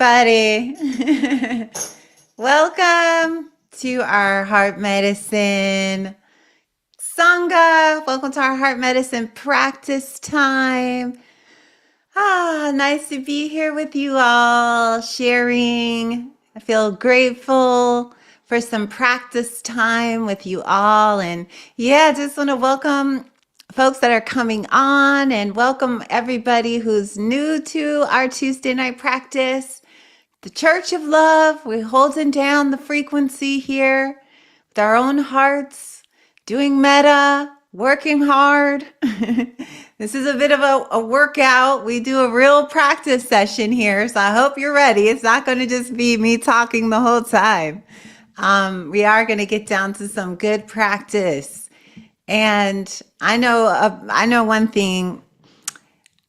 everybody. Welcome to our heart medicine Sangha. Welcome to our heart medicine practice time. Nice to be here with you all, sharing. I feel grateful for some practice time with you all. And yeah, just want to welcome folks that are coming on and welcome everybody who's new to our Tuesday night practice. The Church of Love, we're holding down the frequency here with our own hearts, doing metta, working hard. This is a bit of a workout. We do a real practice session here, so I hope you're ready. It's not going to just be me talking the whole time. We are going to get down to some good practice. And I know one thing.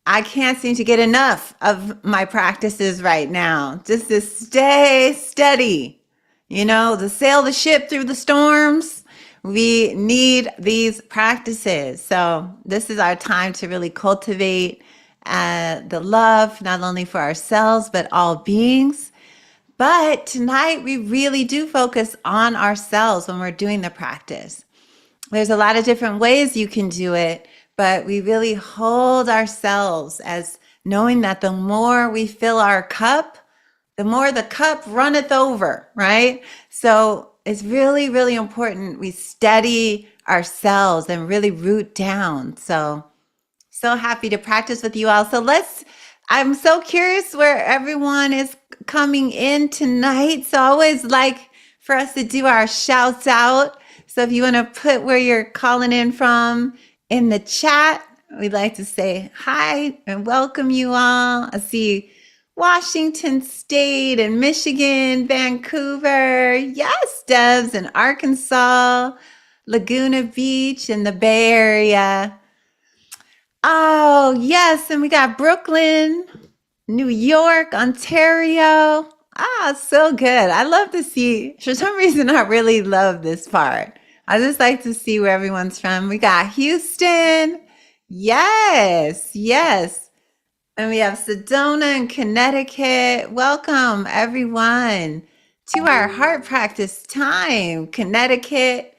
I can't seem to get enough of my practices right now. Just to stay steady, to sail the ship through the storms. We need these practices. So this is our time to really cultivate the love, not only for ourselves, but all beings. But tonight we really do focus on ourselves when we're doing the practice. There's a lot of different ways you can do it, but we really hold ourselves as knowing that the more we fill our cup, the more the cup runneth over, right? So it's really, really important we steady ourselves and really root down. So happy to practice with you all. I'm so curious where everyone is coming in tonight. So I always like for us to do our shouts out. So if you want to put where you're calling in from in the chat, we'd like to say hi and welcome you all. I see Washington State and Michigan, Vancouver. Yes, Devs in Arkansas, Laguna Beach in the Bay Area. Oh, yes. And we got Brooklyn, New York, Ontario. So good. I love to see, for some reason, I really love this part. I just like to see where everyone's from. We got Houston. Yes. And we have Sedona and Connecticut. Welcome, everyone, to our heart practice time. Connecticut.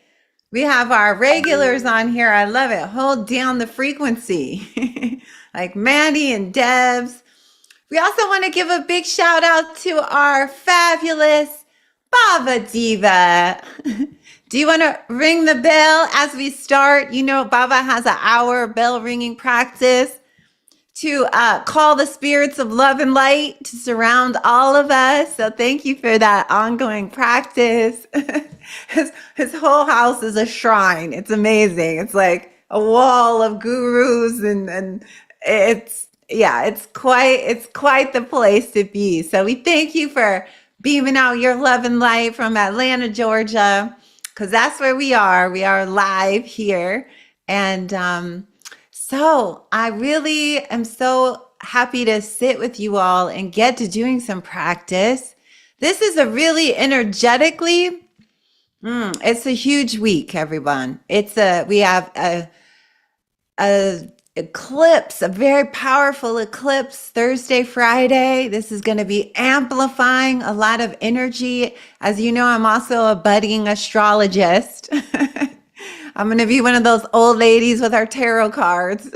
We have our regulars on here. I love it. Hold down the frequency. Like Mandy and Debs. We also want to give a big shout out to our fabulous Baba Diva. Do you want to ring the bell as we start? Baba has an hour bell ringing practice to call the spirits of love and light to surround all of us. So thank you for that ongoing practice. His whole house is a shrine. It's amazing. It's like a wall of gurus and it's quite the place to be. So we thank you for beaming out your love and light from Atlanta, Georgia, because that's where we are. We are live here. And so I really am so happy to sit with you all and get to doing some practice. This is a really energetically, it's a huge week, everyone. We have a eclipse, a very powerful eclipse, Thursday, Friday. This is going to be amplifying a lot of energy. As you know, I'm also a budding astrologist. I'm going to be one of those old ladies with our tarot cards,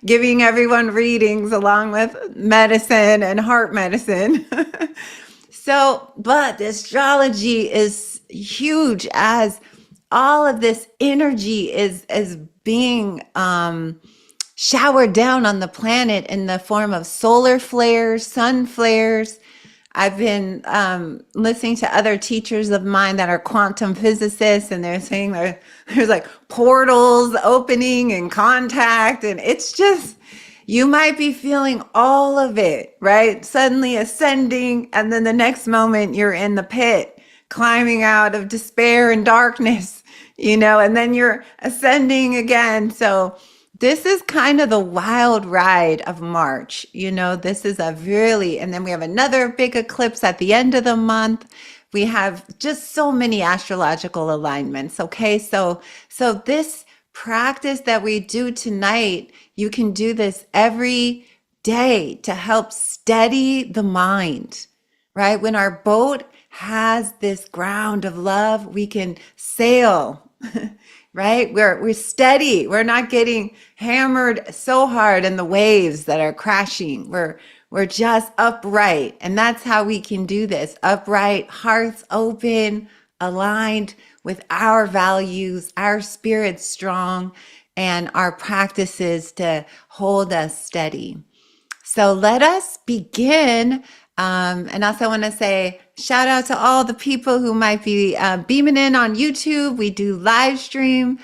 giving everyone readings along with medicine and heart medicine. But the astrology is huge as all of this energy is being showered down on the planet in the form of solar flares, sun flares. I've been listening to other teachers of mine that are quantum physicists, and they're saying there's like portals opening and contact, and it's just, you might be feeling all of it, right? Suddenly ascending, and then the next moment you're in the pit, climbing out of despair and darkness, and then you're ascending again. So this is kind of the wild ride of March. This is and then we have another big eclipse at the end of the month. We have just so many astrological alignments. Okay. So this practice that we do tonight, you can do this every day to help steady the mind. right? When our boat has this ground of love, we can sail, right? We're steady. We're not getting hammered so hard in the waves that are crashing. We're just upright. And that's how we can do this. Upright, hearts open, aligned with our values, our spirit strong, and our practices to hold us steady. So let us begin. And also, I want to say shout out to all the people who might be beaming in on YouTube. We do live stream.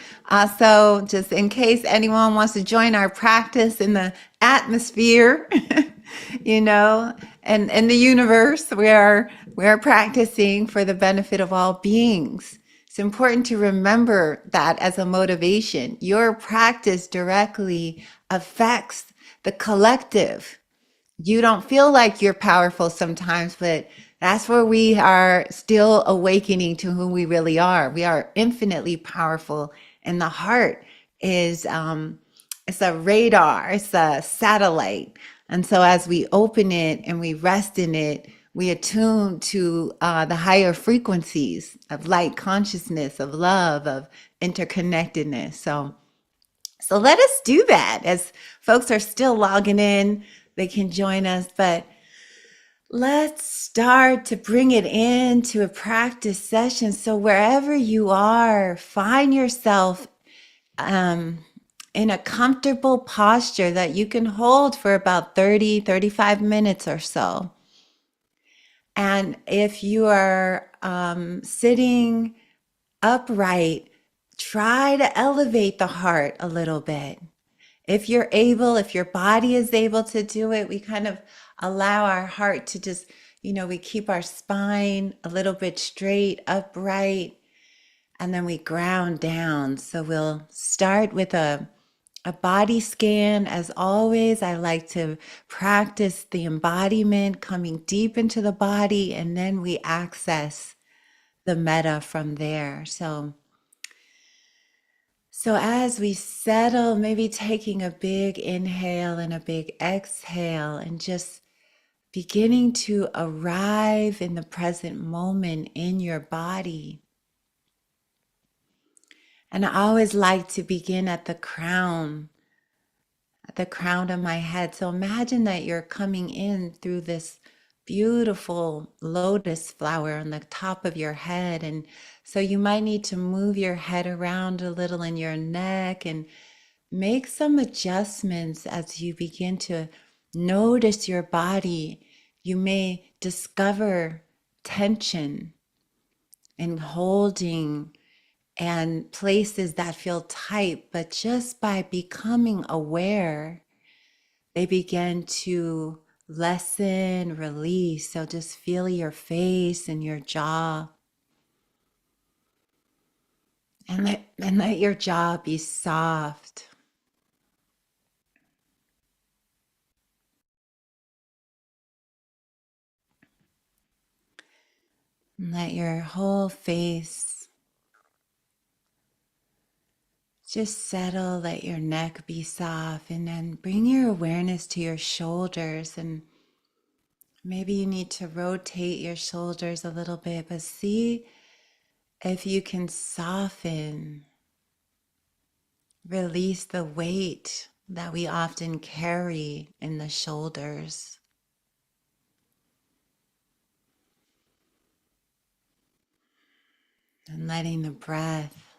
So, just in case anyone wants to join our practice in the atmosphere, you know, and in the universe, we are practicing for the benefit of all beings. It's important to remember that as a motivation. Your practice directly affects the collective. You don't feel like you're powerful sometimes, but that's where we are still awakening to who we really are. We are infinitely powerful, and the heart is it's a radar, it's a satellite. And so as we open it and we rest in it, we attune to the higher frequencies of light consciousness, of love, of interconnectedness. So let us do that. As folks are still logging in, they can join us, but let's start to bring it into a practice session. So wherever you are, find yourself in a comfortable posture that you can hold for about 35 minutes or so. And if you are sitting upright, try to elevate the heart a little bit. If you're able, if your body is able to do it, we kind of allow our heart to just, we keep our spine a little bit straight, upright, and then we ground down. So we'll start with a body scan. As always, I like to practice the embodiment, coming deep into the body, and then we access the metta from there. So as we settle, maybe taking a big inhale and a big exhale and just beginning to arrive in the present moment in your body. And I always like to begin at the crown of my head. So imagine that you're coming in through this beautiful lotus flower on the top of your head. And so you might need to move your head around a little in your neck and make some adjustments as you begin to notice your body. You may discover tension and holding and places that feel tight, but just by becoming aware, they begin to lessen, release. So just feel your face and your jaw. And let your jaw be soft. And let your whole face just settle. Let your neck be soft. And then bring your awareness to your shoulders. And maybe you need to rotate your shoulders a little bit, but see if you can soften, release the weight that we often carry in the shoulders. And letting the breath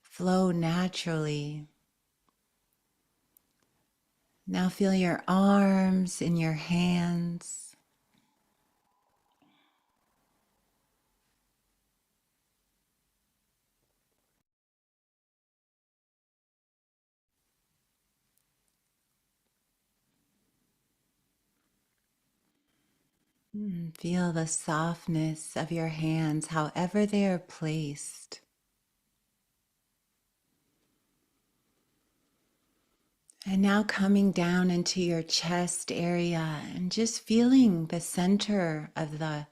flow naturally. Now feel your arms and your hands. Feel the softness of your hands, however they are placed. And now coming down into your chest area and just feeling the center of the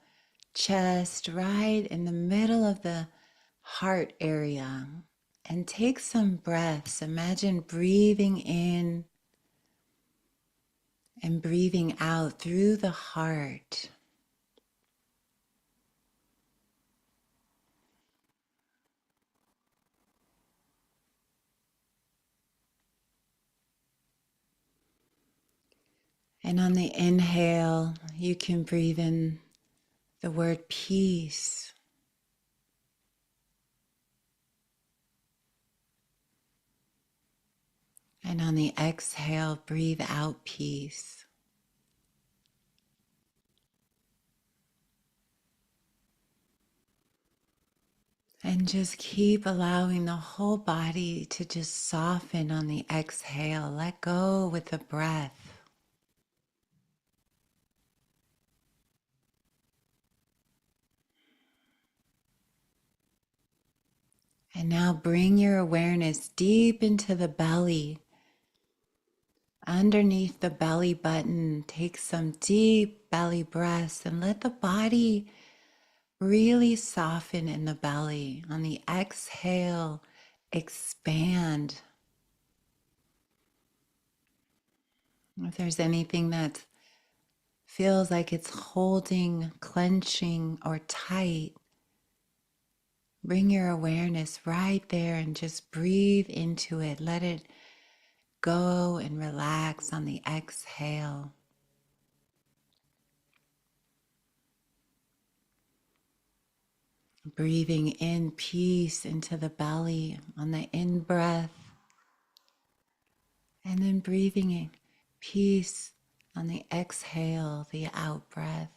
chest right in the middle of the heart area. And take some breaths. Imagine breathing in and breathing out through the heart. And on the inhale, you can breathe in the word peace. And on the exhale, breathe out peace. And just keep allowing the whole body to just soften on the exhale. Let go with the breath. And now bring your awareness deep into the belly. Underneath the belly button, take some deep belly breaths and let the body really soften in the belly. On the exhale, expand. If there's anything that feels like it's holding, clenching, or tight, bring your awareness right there and just breathe into it. Let it go and relax on the exhale. Breathing in peace into the belly on the in-breath, and then breathing in peace on the exhale, the out-breath.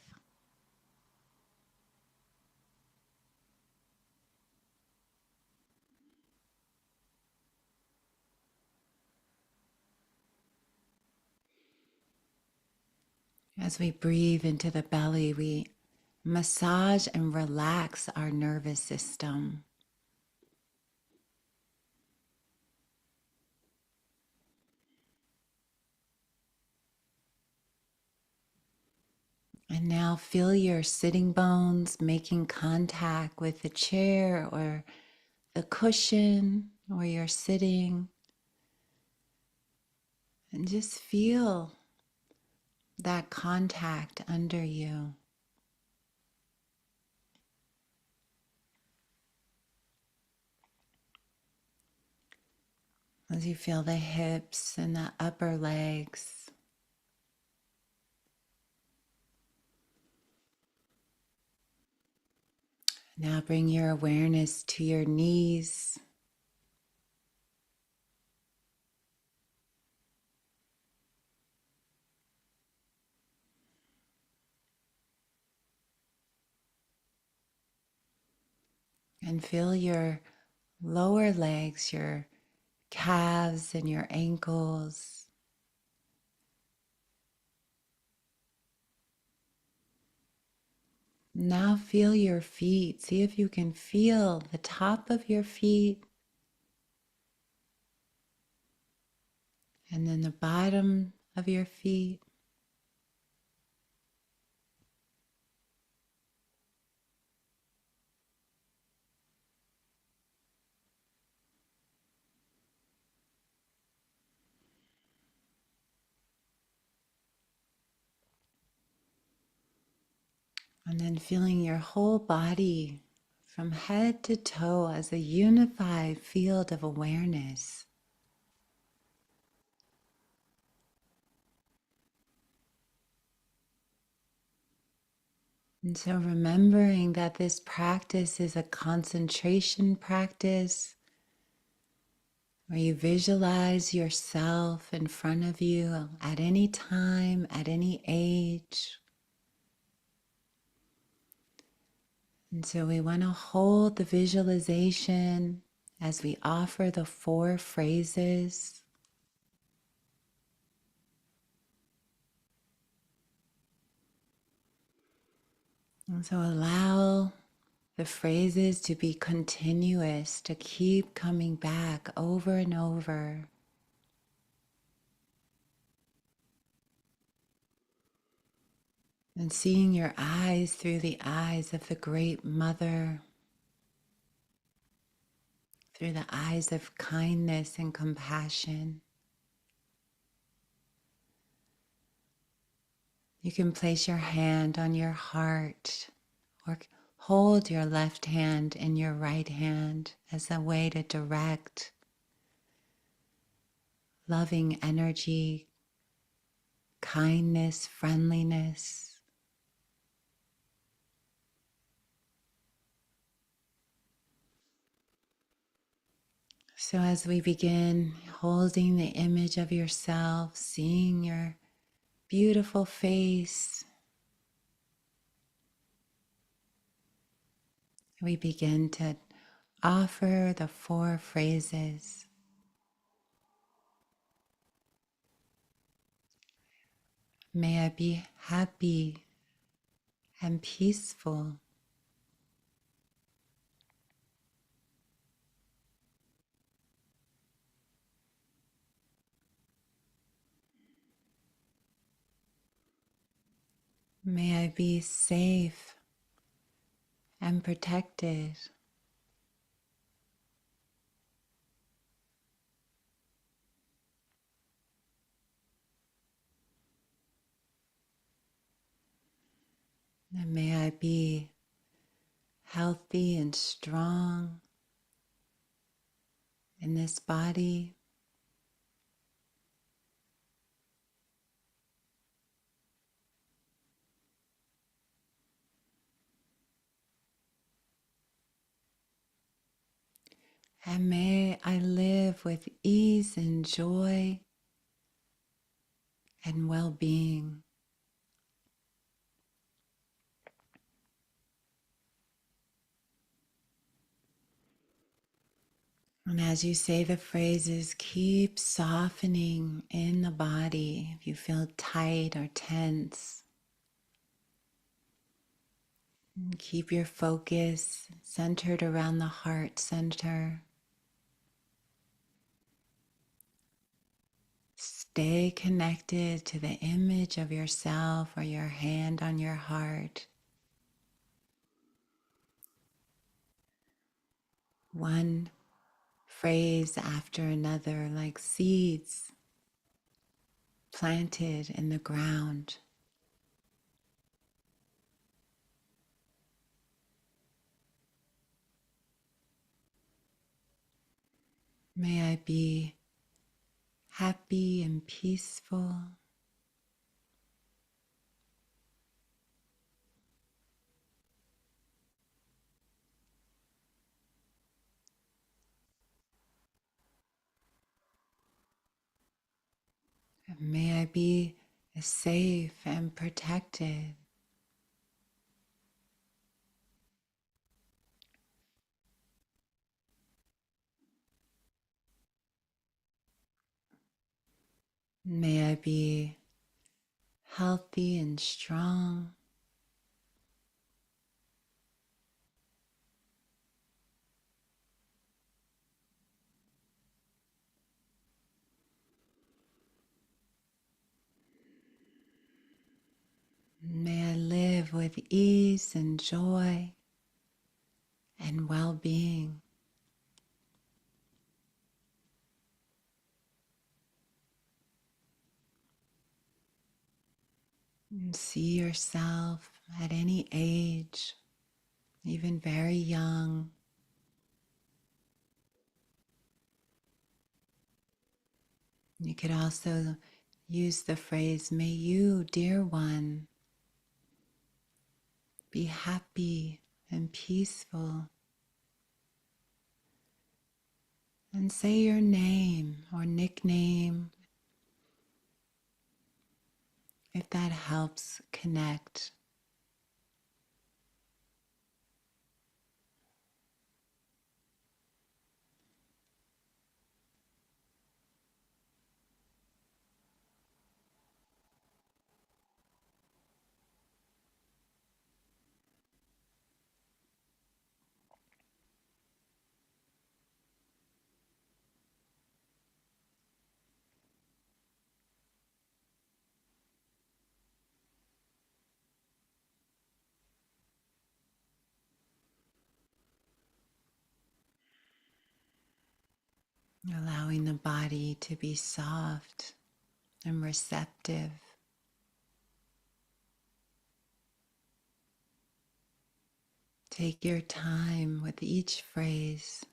As we breathe into the belly, we massage and relax our nervous system. And now feel your sitting bones making contact with the chair or the cushion where you're sitting. And just feel that contact under you. As you feel the hips and the upper legs. Now bring your awareness to your knees. And feel your lower legs, your calves and your ankles. Now feel your feet. See if you can feel the top of your feet and then the bottom of your feet. And then feeling your whole body from head to toe as a unified field of awareness. And so remembering that this practice is a concentration practice where you visualize yourself in front of you at any time, at any age. And so we want to hold the visualization as we offer the 4 phrases. And so allow the phrases to be continuous, to keep coming back over and over. And seeing your eyes through the eyes of the Great Mother, through the eyes of kindness and compassion. You can place your hand on your heart or hold your left hand in your right hand as a way to direct loving energy kindness, friendliness. So as we begin holding the image of yourself, seeing your beautiful face, we begin to offer the 4 phrases. May I be happy and peaceful. May I be safe and protected. And may I be healthy and strong in this body. And may I live with ease and joy and well-being. And as you say the phrases, keep softening in the body. If you feel tight or tense, and keep your focus centered around the heart center. Stay connected to the image of yourself or your hand on your heart. One phrase after another, like seeds planted in the ground. May I be happy and peaceful. And may I be safe and protected. May I be healthy and strong. May I live with ease and joy and well-being. And see yourself at any age, even very young. You could also use the phrase, may you, dear one, be happy and peaceful. And say your name or nickname if that helps connect. Allowing the body to be soft and receptive. Take your time with each phrase.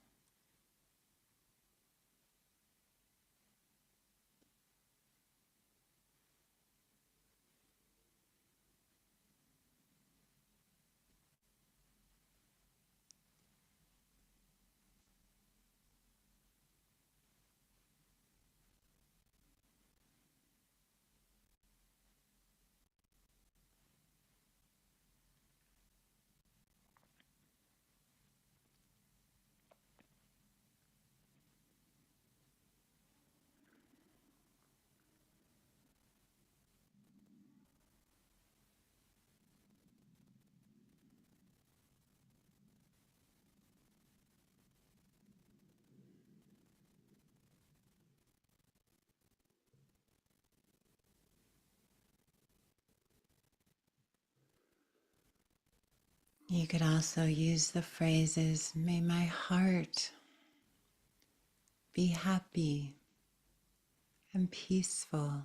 You could also use the phrases, may my heart be happy and peaceful.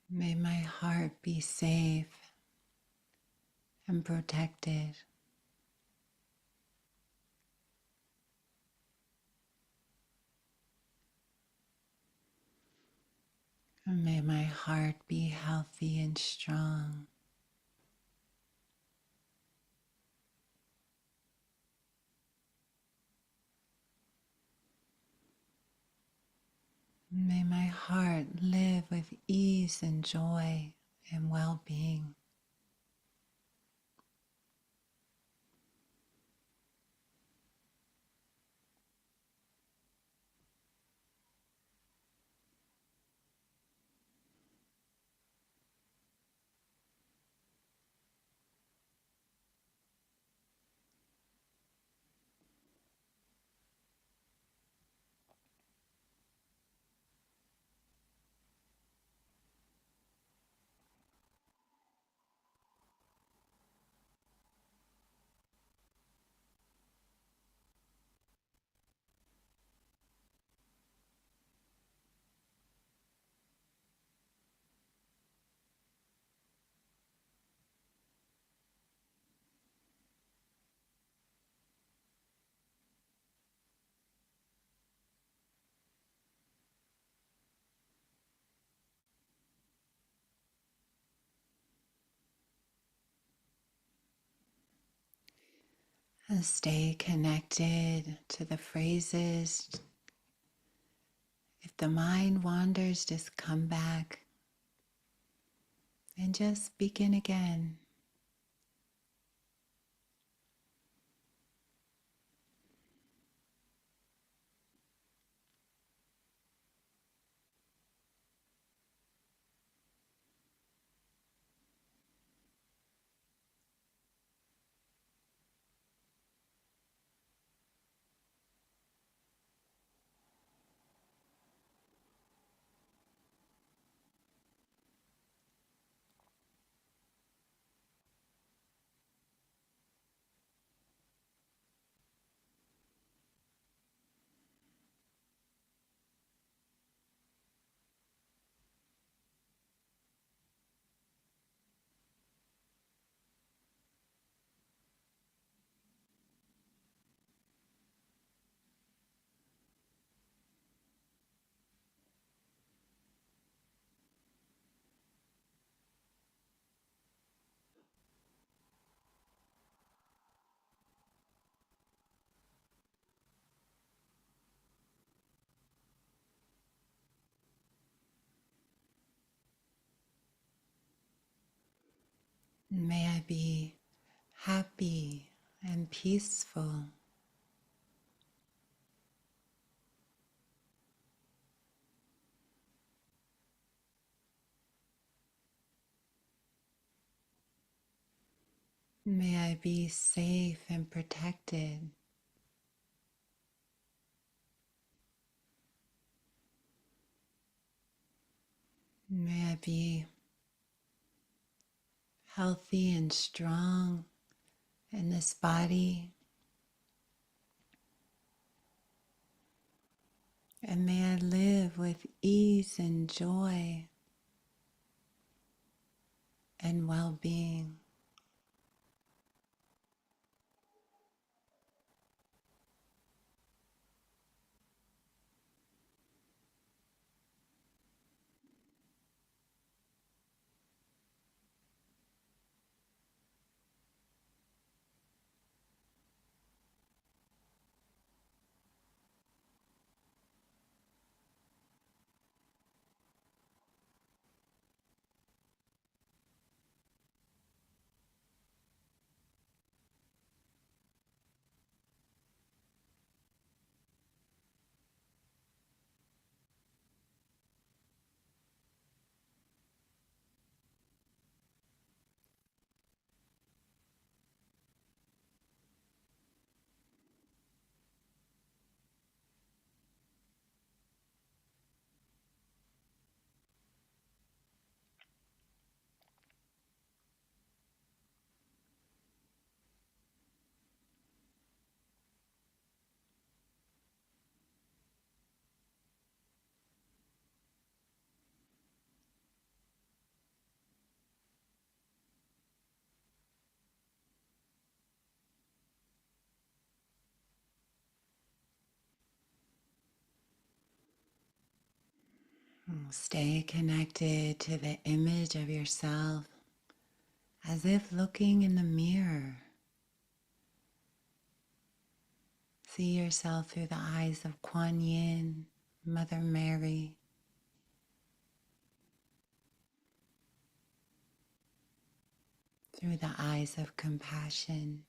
May my heart be safe and protected. And may my heart be healthy and strong. May my heart live with ease and joy and well-being. And stay connected to the phrases. If the mind wanders, just come back and just begin again. May I be happy and peaceful. May I be safe and protected. May I be healthy and strong in this body. And may I live with ease and joy and well-being. Stay connected to the image of yourself as if looking in the mirror. See yourself through the eyes of Kuan Yin, Mother Mary, through the eyes of compassion.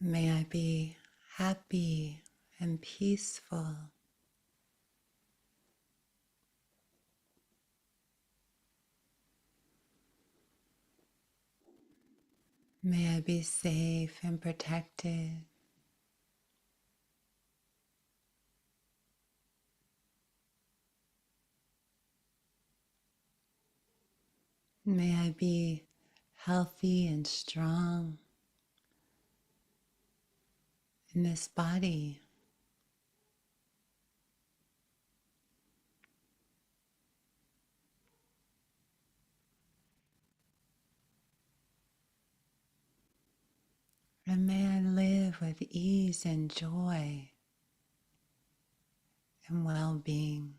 May I be happy and peaceful. May I be safe and protected. May I be healthy and strong in this body. And may I live with ease and joy and well-being.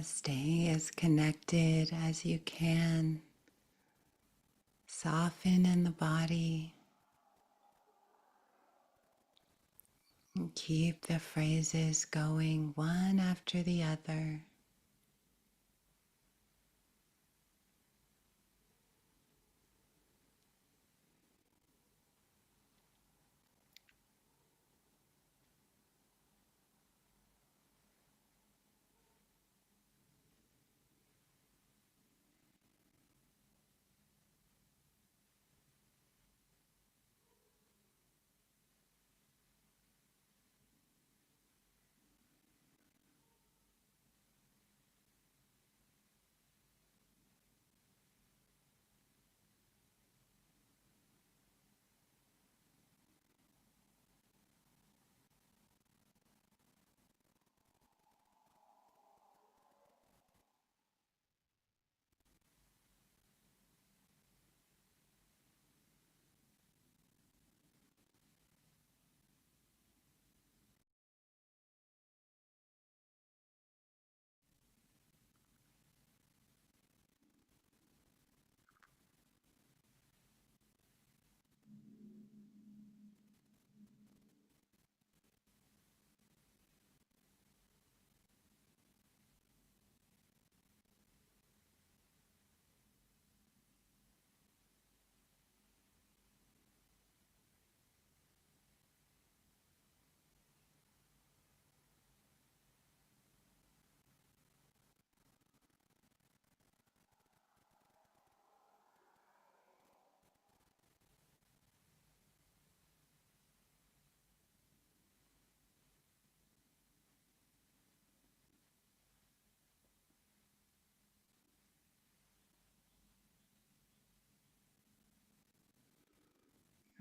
Stay as connected as you can. Soften in the body. And keep the phrases going one after the other.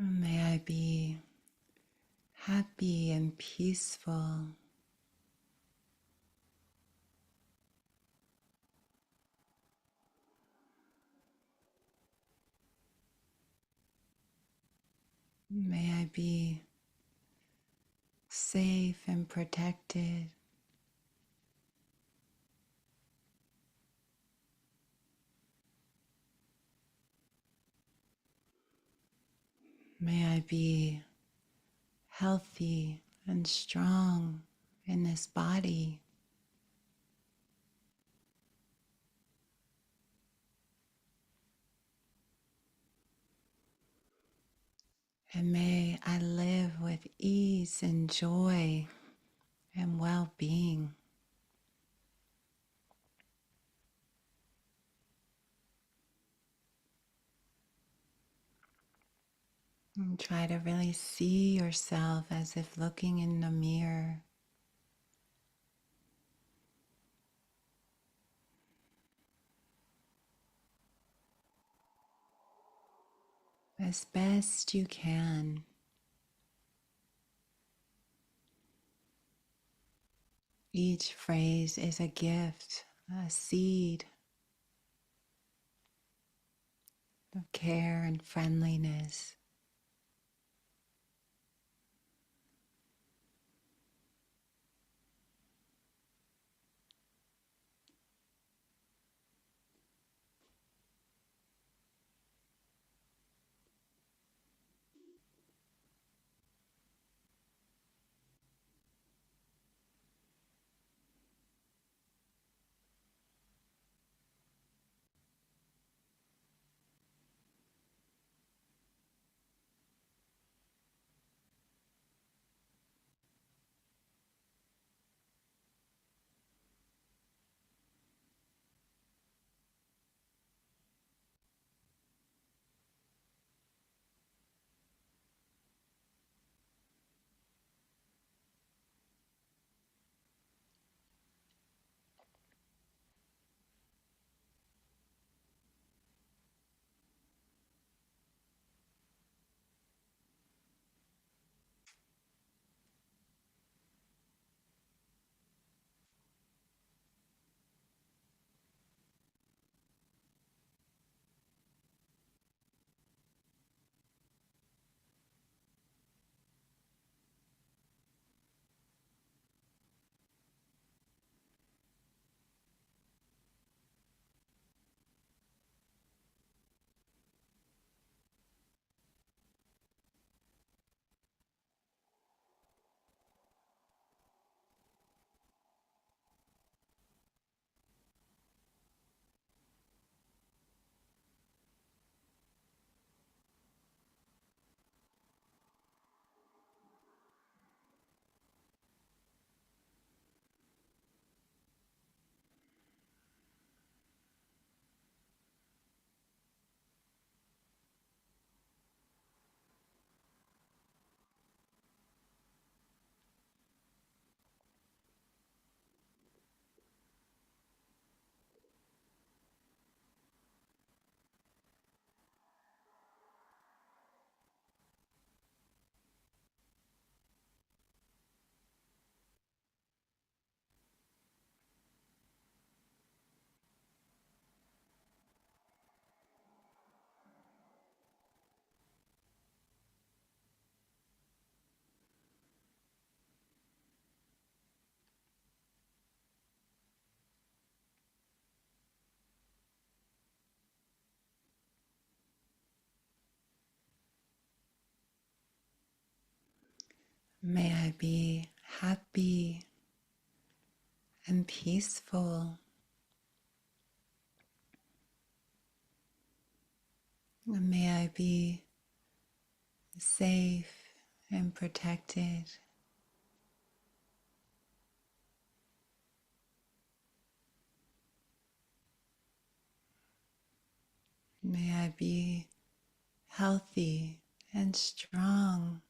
May I be happy and peaceful. May I be safe and protected. May I be healthy and strong in this body. And may I live with ease and joy and well-being. And try to really see yourself as if looking in the mirror. As best you can. Each phrase is a gift, a seed of care and friendliness. May I be happy and peaceful. And may I be safe and protected. May I be healthy and strong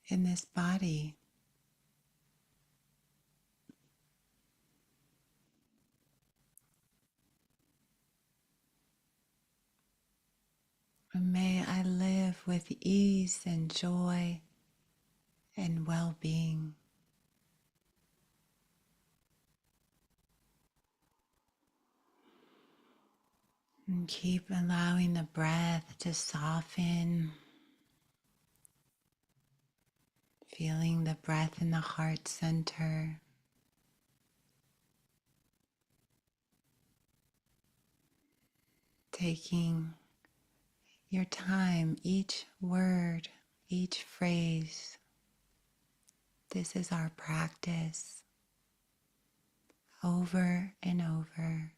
in this body. And with ease and joy and well-being. And keep allowing the breath to soften, feeling the breath in the heart center. Taking your time, each word, each phrase. This is our practice over and over.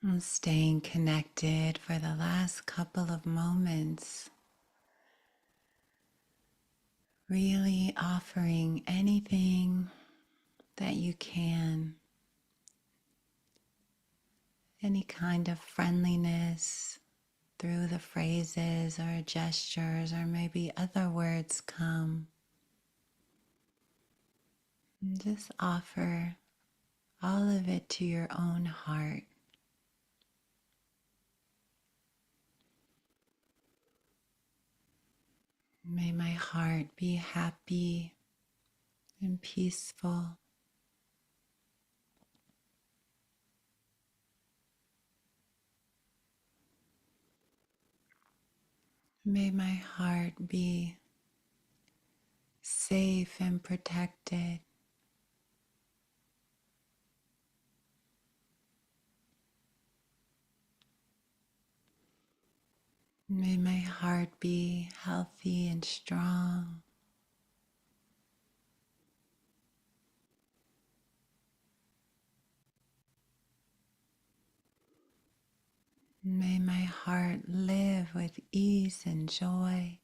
And staying connected for the last couple of moments, really offering anything that you can, any kind of friendliness through the phrases or gestures, or maybe other words come. And just offer all of it to your own heart. May my heart be happy and peaceful. May my heart be safe and protected. May my heart be healthy and strong. May my heart live with ease and joy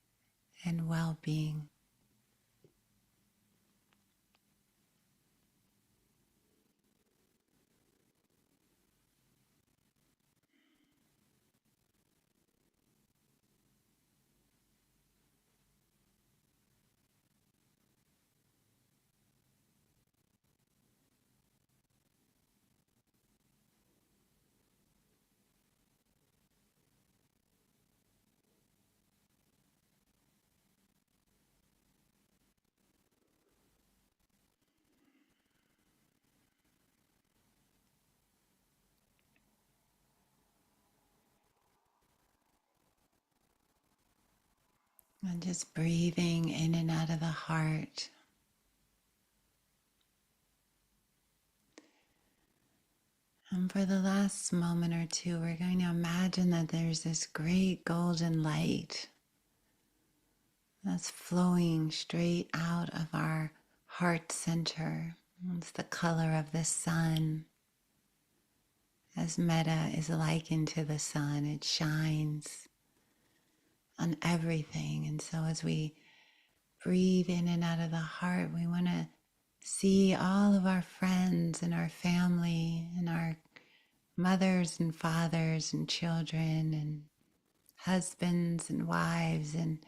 and well-being. And just breathing in and out of the heart. And for the last moment or two, we're going to imagine that there's this great golden light that's flowing straight out of our heart center. It's the color of the sun. As Metta is likened to the sun, it shines on everything. And so as we breathe in and out of the heart, we want to see all of our friends and our family and our mothers and fathers and children and husbands and wives, and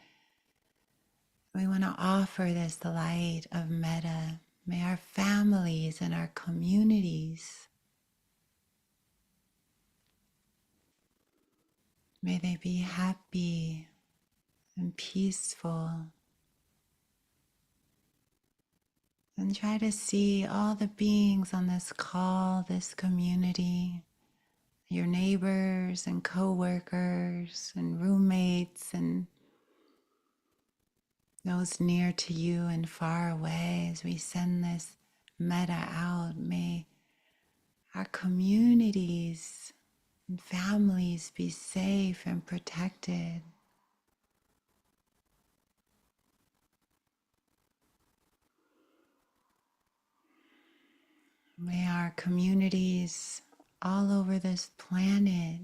we want to offer this light of Metta. May our families and our communities, may they be happy and peaceful. And try to see all the beings on this call, this community, your neighbors and co-workers and roommates and those near to you and far away. As we send this Metta out, may our communities and families be safe and protected. May our communities all over this planet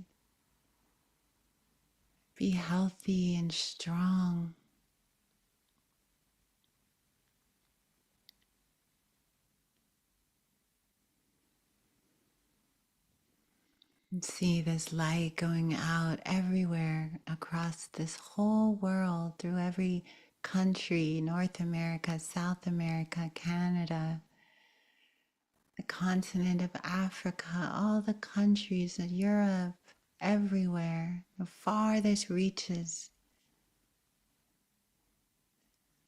be healthy and strong. And see this light going out everywhere across this whole world, through every country, North America, South America, Canada, the continent of Africa, all the countries of Europe, everywhere, the farthest reaches.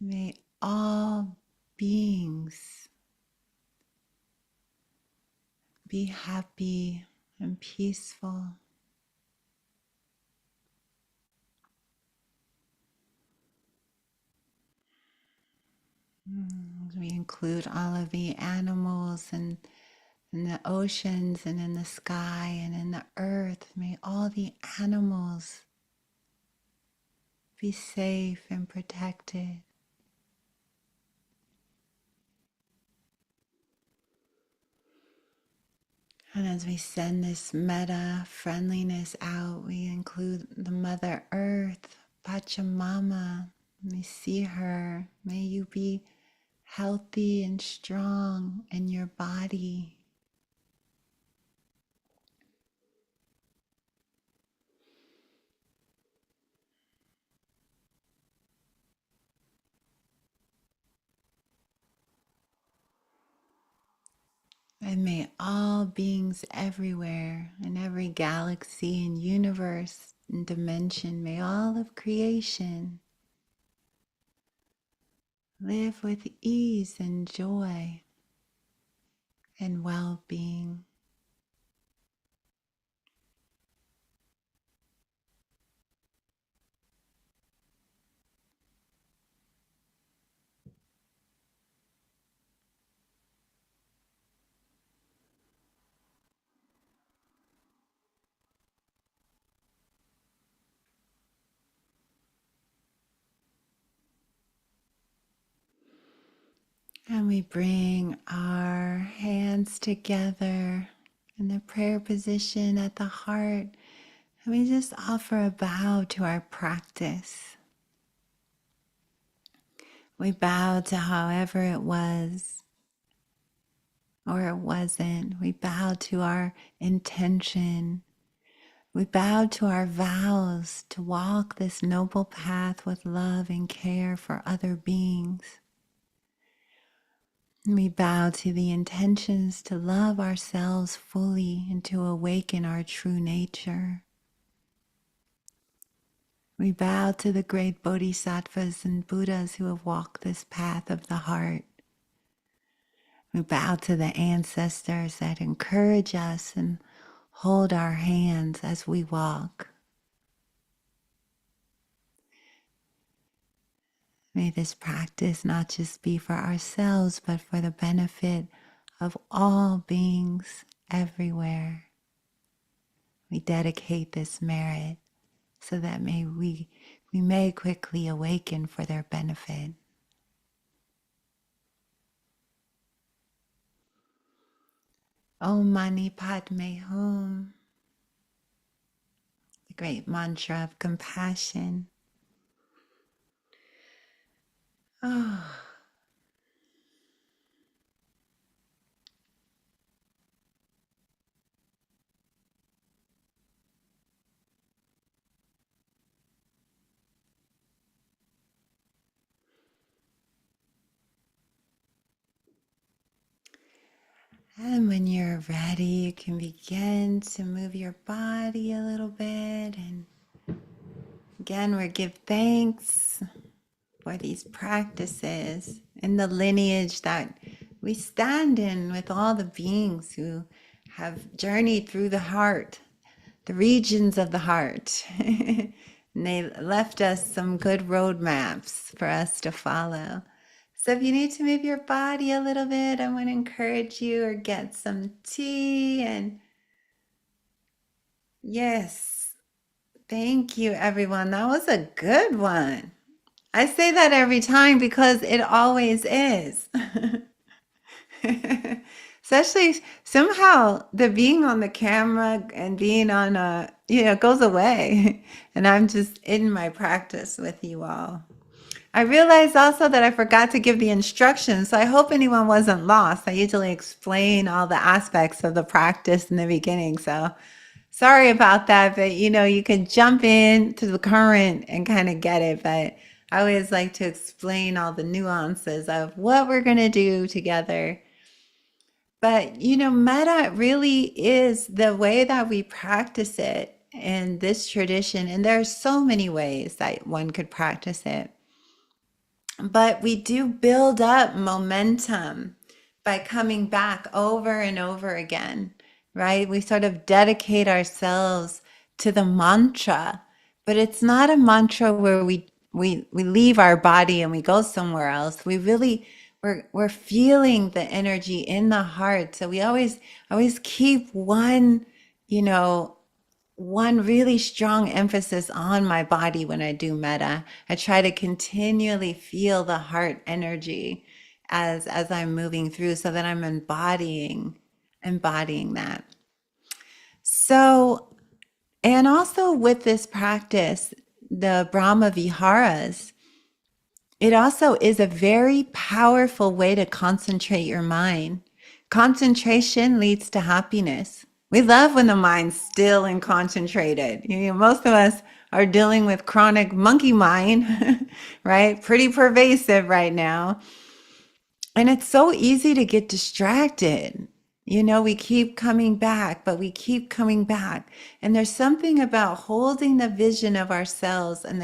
May all beings be happy and peaceful. We include all of the animals and in the oceans and in the sky and in the earth. May all the animals be safe and protected. And as we send this metta friendliness out, we include the Mother Earth, Pachamama. We see her. May you be healthy and strong in your body. And may all beings everywhere, in every galaxy and universe and dimension, may all of creation live with ease and joy and well-being. And we bring our hands together in the prayer position at the heart. And we just offer a bow to our practice. We bow to however it was or it wasn't. We bow to our intention. We bow to our vows to walk this noble path with love and care for other beings. We bow to the intentions to love ourselves fully and to awaken our true nature. We bow to the great bodhisattvas and Buddhas who have walked this path of the heart. We bow to the ancestors that encourage us and hold our hands as we walk. May this practice not just be for ourselves, but for the benefit of all beings everywhere. We dedicate this merit so that we may quickly awaken for their benefit. Om Mani Padme Hum, the great mantra of compassion. Oh. And when you're ready, you can begin to move your body a little bit. And again, we give thanks for these practices in the lineage that we stand in with all the beings who have journeyed through the heart, the regions of the heart. And they left us some good roadmaps for us to follow. So if you need to move your body a little bit, I want to encourage you or get some tea. And yes, thank you, everyone. That was a good one. I say that every time because it always is. Especially somehow the being on the camera and being on goes away. And I'm just in my practice with you all. I realized also that I forgot to give the instructions, so I hope anyone wasn't lost. I usually explain all the aspects of the practice in the beginning, so sorry about that, but you can jump in to the current and kind of get it, but I always like to explain all the nuances of what we're going to do together. But metta really is the way that we practice it in this tradition, and there are so many ways that one could practice it. But we do build up momentum by coming back over and over again, right? We sort of dedicate ourselves to the mantra, but it's not a mantra where we leave our body and we go somewhere else. We're feeling the energy in the heart. So we always keep one really strong emphasis on my body when I do metta. I try to continually feel the heart energy as I'm moving through so that I'm embodying that. So, and also with this practice, the Brahma Viharas, it also is a very powerful way to concentrate your mind. Concentration leads to happiness. We love when the mind's still and concentrated. Most of us are dealing with chronic monkey mind, right? Pretty pervasive right now. And it's so easy to get distracted. We keep coming back, but we keep coming back. And there's something about holding the vision of ourselves and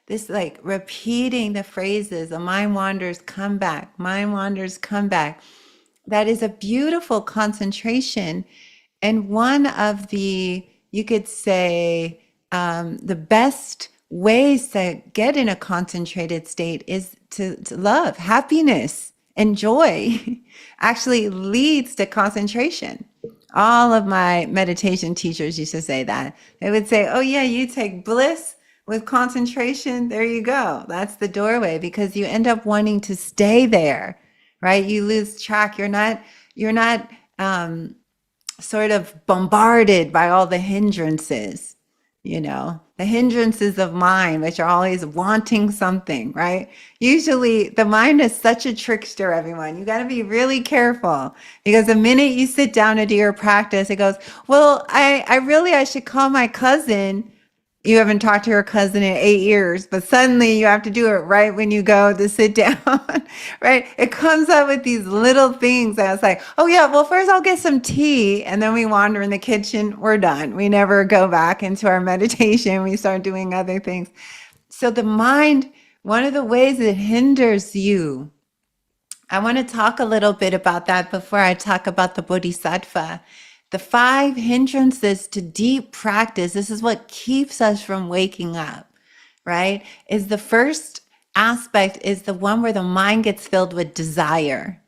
this like repeating the phrases, a mind wanders, come back, mind wanders, come back. That is a beautiful concentration. And one of you could say, the best ways to get in a concentrated state is to love. Happiness and joy actually leads to concentration. All of my meditation teachers used to say that. They would say, oh yeah, you take bliss with concentration. There you go. That's the doorway, because you end up wanting to stay there, right? You lose track. You're not sort of bombarded by all the hindrances, the hindrances of mind, which are always wanting something, right? Usually the mind is such a trickster, everyone. You got to be really careful, because the minute you sit down to do your practice, it goes, well, I should call my cousin. You haven't talked to your cousin in 8 years, but suddenly you have to do it right when you go to sit down, right? It comes up with these little things. I was like, oh yeah, well, first I'll get some tea. And then we wander in the kitchen. We're done. We never go back into our meditation. We start doing other things. So the mind, one of the ways it hinders you, I want to talk a little bit about that before I talk about the bodhisattva. The 5 hindrances to deep practice, this is what keeps us from waking up, right? Is the first aspect is the one where the mind gets filled with desire.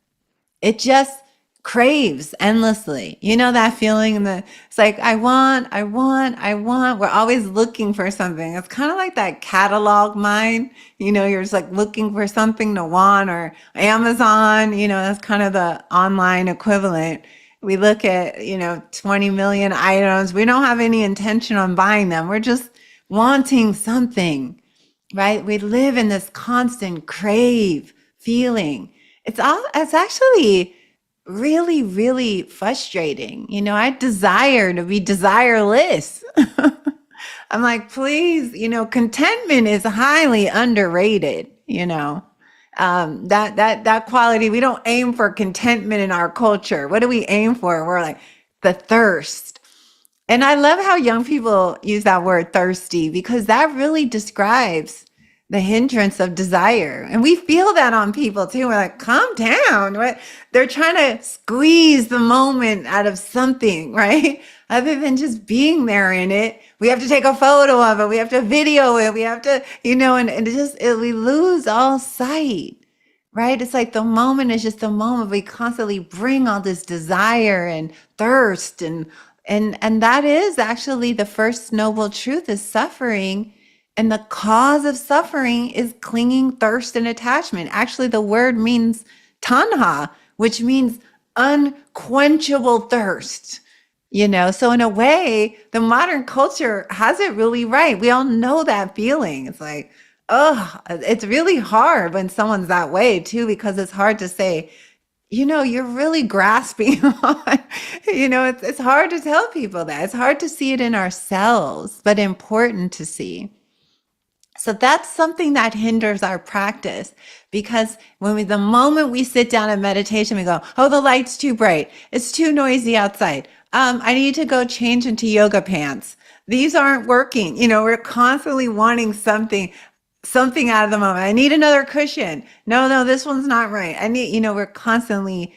It just craves endlessly. You know that feeling that it's like, I want. We're always looking for something. It's kind of like that catalog mind. You're just like looking for something to want, or Amazon, that's kind of the online equivalent. We look at, 20 million items. We don't have any intention on buying them. We're just wanting something, right? We live in this constant crave feeling. It's actually really, really frustrating. I desire to be desireless. I'm like, please, contentment is highly underrated, that quality. We don't aim for contentment in our culture. What do we aim for? We're like the thirst. And I love how young people use that word thirsty, because that really describes the hindrance of desire. And we feel that on people too. We're like, calm down. What? They're trying to squeeze the moment out of something, right? Other than just being there in it. We have to take a photo of it. We have to video it. We have to, we lose all sight, right? It's like the moment is just a moment. We constantly bring all this desire and thirst, and that is actually the first noble truth is suffering. And the cause of suffering is clinging, thirst, and attachment. Actually, the word means tanha, which means unquenchable thirst. So in a way, the modern culture has it really right. We all know that feeling. It's like, oh, it's really hard when someone's that way too, because it's hard to say, you're really grasping on, it's hard to tell people that. It's hard to see it in ourselves, but important to see. So that's something that hinders our practice, because the moment we sit down in meditation, we go, oh, the light's too bright. It's too noisy outside. I need to go change into yoga pants. These aren't working. We're constantly wanting something out of the moment. I need another cushion. No, this one's not right. We're constantly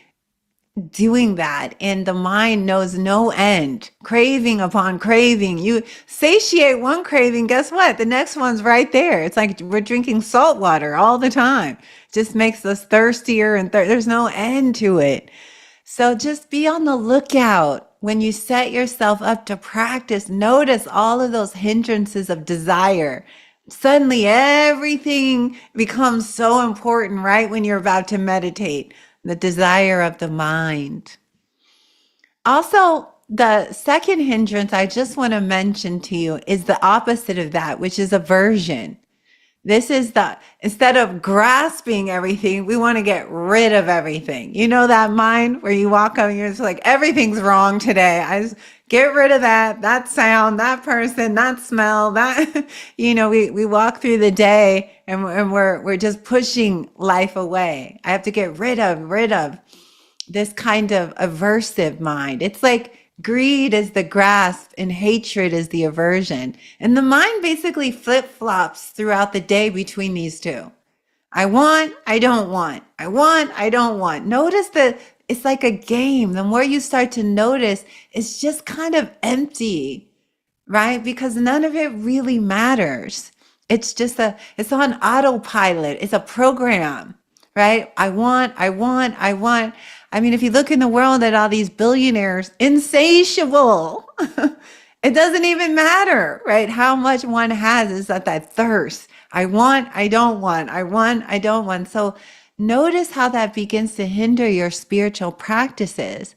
doing that, and the mind knows no end, craving upon craving. You satiate one craving, guess what? The next one's right there. It's like we're drinking salt water all the time. Just makes us thirstier, and there's no end to it. So just be on the lookout when you set yourself up to practice. Notice all of those hindrances of desire. Suddenly everything becomes so important right when you're about to meditate. The desire of the mind. Also, the second hindrance I just want to mention to you is the opposite of that, which is aversion. This is the, instead of grasping everything, we want to get rid of everything. You know that mind where you walk up and you're just like, everything's wrong today. I just get rid of that sound, that person, that smell, that, we walk through the day and we're just pushing life away. I have to get rid of this kind of aversive mind. It's like greed is the grasp and hatred is the aversion. And the mind basically flip flops throughout the day between these two. I want, I don't want. I want, I don't want. Notice that it's like a game. The more you start to notice, it's just kind of empty, right? Because none of it really matters. It's on autopilot. It's a program, right? I want, I want, I want. I mean, if you look in the world at all these billionaires, insatiable. It doesn't even matter, right? How much one has is that thirst. I want, I don't want. I want, I don't want. So notice how that begins to hinder your spiritual practices,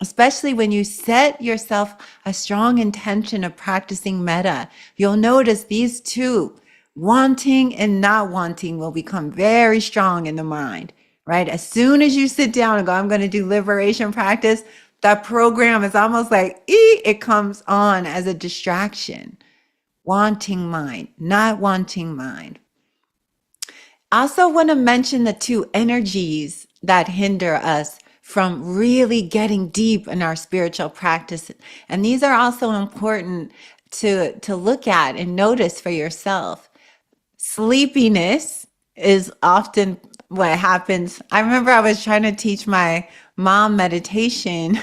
especially when you set yourself a strong intention of practicing metta. You'll notice these two, wanting and not wanting, will become very strong in the mind, right? As soon as you sit down and go, I'm going to do liberation practice, that program is almost like, it comes on as a distraction. Wanting mind, not wanting mind. I also want to mention the two energies that hinder us from really getting deep in our spiritual practice. And these are also important to look at and notice for yourself. Sleepiness is often what happens. I remember I was trying to teach my mom meditation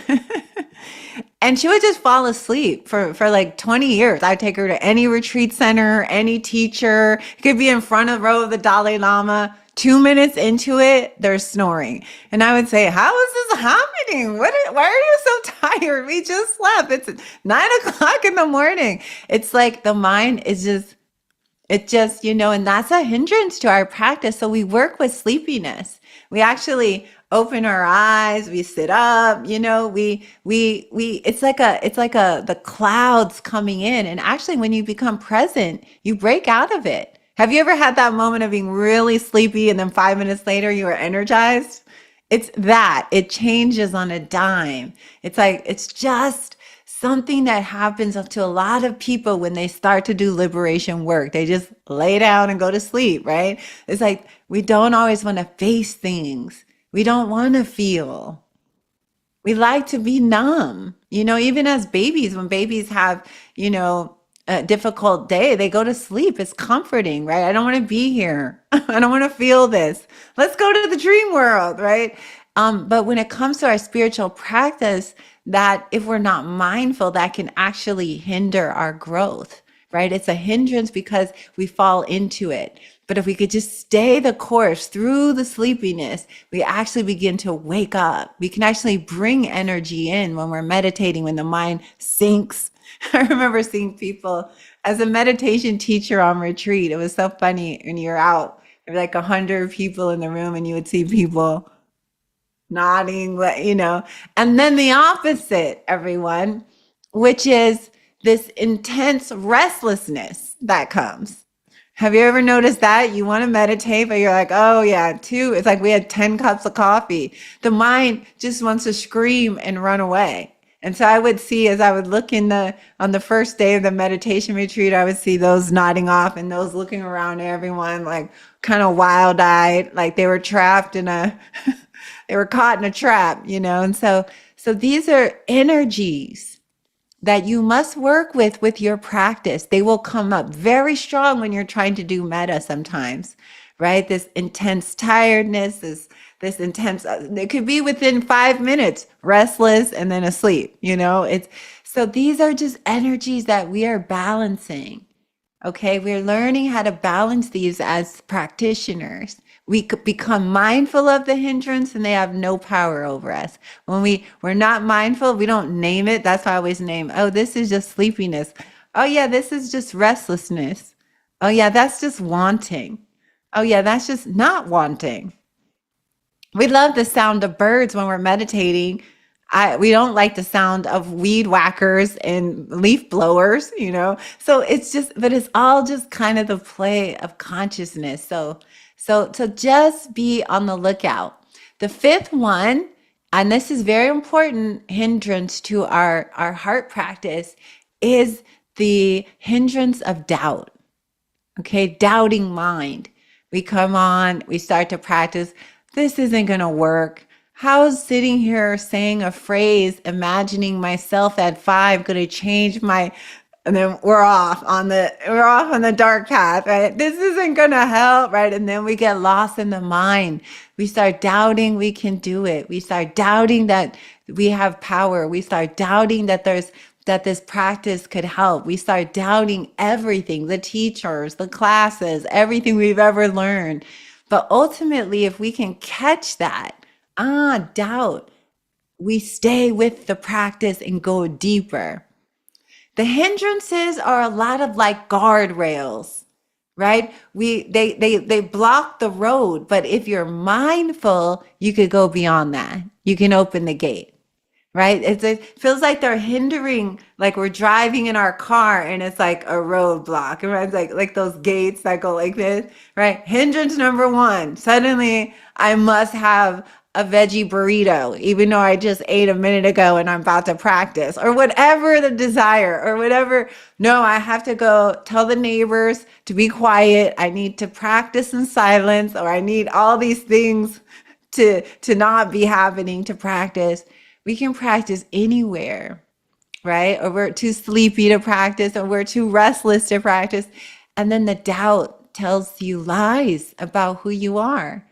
and she would just fall asleep for like 20 years. I'd take her to any retreat center, any teacher. It could be in front of the row of the Dalai Lama. 2 minutes into it, they're snoring. And I would say, how is this happening? Why are you so tired? We just slept. It's 9 o'clock in the morning. It's like the mind is just, and that's a hindrance to our practice. So we work with sleepiness. We actually open our eyes, we sit up, it's like the clouds coming in. And actually when you become present, you break out of it. Have you ever had that moment of being really sleepy and then 5 minutes later you are energized? It's that. It changes on a dime. It's just something that happens to a lot of people when they start to do liberation work. They just lay down and go to sleep, right? It's like we don't always want to face things. We don't want to feel. We like to be numb. Even as babies, when babies have, a difficult day, they go to sleep. It's comforting, right? I don't want to be here. I don't want to feel this. Let's go to the dream world, right? But when it comes to our spiritual practice, that if we're not mindful, that can actually hinder our growth, right? It's a hindrance because we fall into it. But if we could just stay the course through the sleepiness, we actually begin to wake up. We can actually bring energy in when we're meditating, when the mind sinks. I remember seeing people as a meditation teacher on retreat. It was so funny when you're out, there were like 100 people in the room and you would see people nodding, and then the opposite, everyone, which is this intense restlessness that comes. Have you ever noticed that? You want to meditate, but you're like, oh yeah, it's like we had 10 cups of coffee. The mind just wants to scream and run away. And so I would see, as I would look on the first day of the meditation retreat, I would see those nodding off and those looking around at everyone like kind of wild-eyed, like they were trapped they were caught in a trap, And so these are energies that you must work with your practice. They will come up very strong when you're trying to do metta sometimes, right? This intense tiredness, this intense, it could be within 5 minutes, restless and then asleep, so these are just energies that we are balancing. Okay, we're learning how to balance these as practitioners. We could become mindful of the hindrance and they have no power over us. When we're not mindful, we don't name it. That's why I always name, oh, this is just sleepiness. Oh yeah, this is just restlessness. Oh yeah, that's just wanting. Oh yeah, that's just not wanting. We love the sound of birds when we're meditating. We don't like the sound of weed whackers and leaf blowers, So it's just, but it's all just kind of the play of consciousness. So just be on the lookout. The fifth one, and this is very important hindrance to our heart practice, is the hindrance of doubt. Okay, doubting mind. We come on, we start to practice. This isn't going to work. How's sitting here saying a phrase, imagining myself at 5 going to change my, and then we're off on the dark path, right? This isn't going to help, right? And then we get lost in the mind. We start doubting we can do it. We start doubting that we have power. We start doubting that this practice could help. We start doubting everything, the teachers, the classes, everything we've ever learned. But ultimately, if we can catch that, doubt, we stay with the practice and go deeper. The hindrances are a lot of like guardrails, right? They block the road, but if you're mindful, you could go beyond that. You can open the gate, right? It feels like they're hindering, like we're driving in our car and it's like a roadblock. And it's like those gates that go like this, right? Hindrance number 1, suddenly I must have a veggie burrito, even though I just ate a minute ago and I'm about to practice, or whatever the desire, or whatever. No, I have to go tell the neighbors to be quiet. I need to practice in silence, or I need all these things to not be happening to practice. We can practice anywhere, right? Or we're too sleepy to practice, or we're too restless to practice. And then the doubt tells you lies about who you are.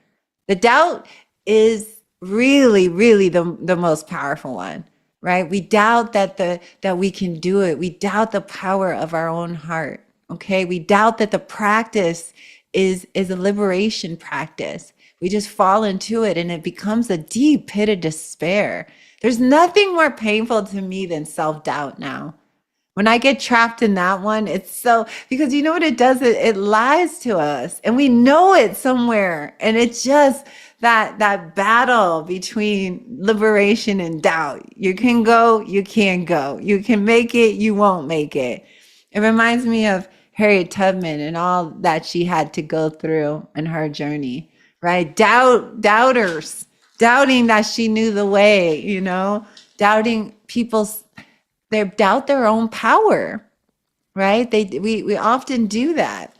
The doubt is really, really the most powerful one, right? We doubt that we can do it. We doubt the power of our own heart. Okay. We doubt that the practice is a liberation practice. We just fall into it and it becomes a deep pit of despair. There's nothing more painful to me than self-doubt now. When I get trapped in that one, it's so, because you know what it does? It lies to us and we know it somewhere. And it's just that battle between liberation and doubt. You can go, you can't go. You can make it, you won't make it. It reminds me of Harriet Tubman and all that she had to go through in her journey, right? Doubters, doubting that she knew the way, doubting they doubt their own power, right? We often do that.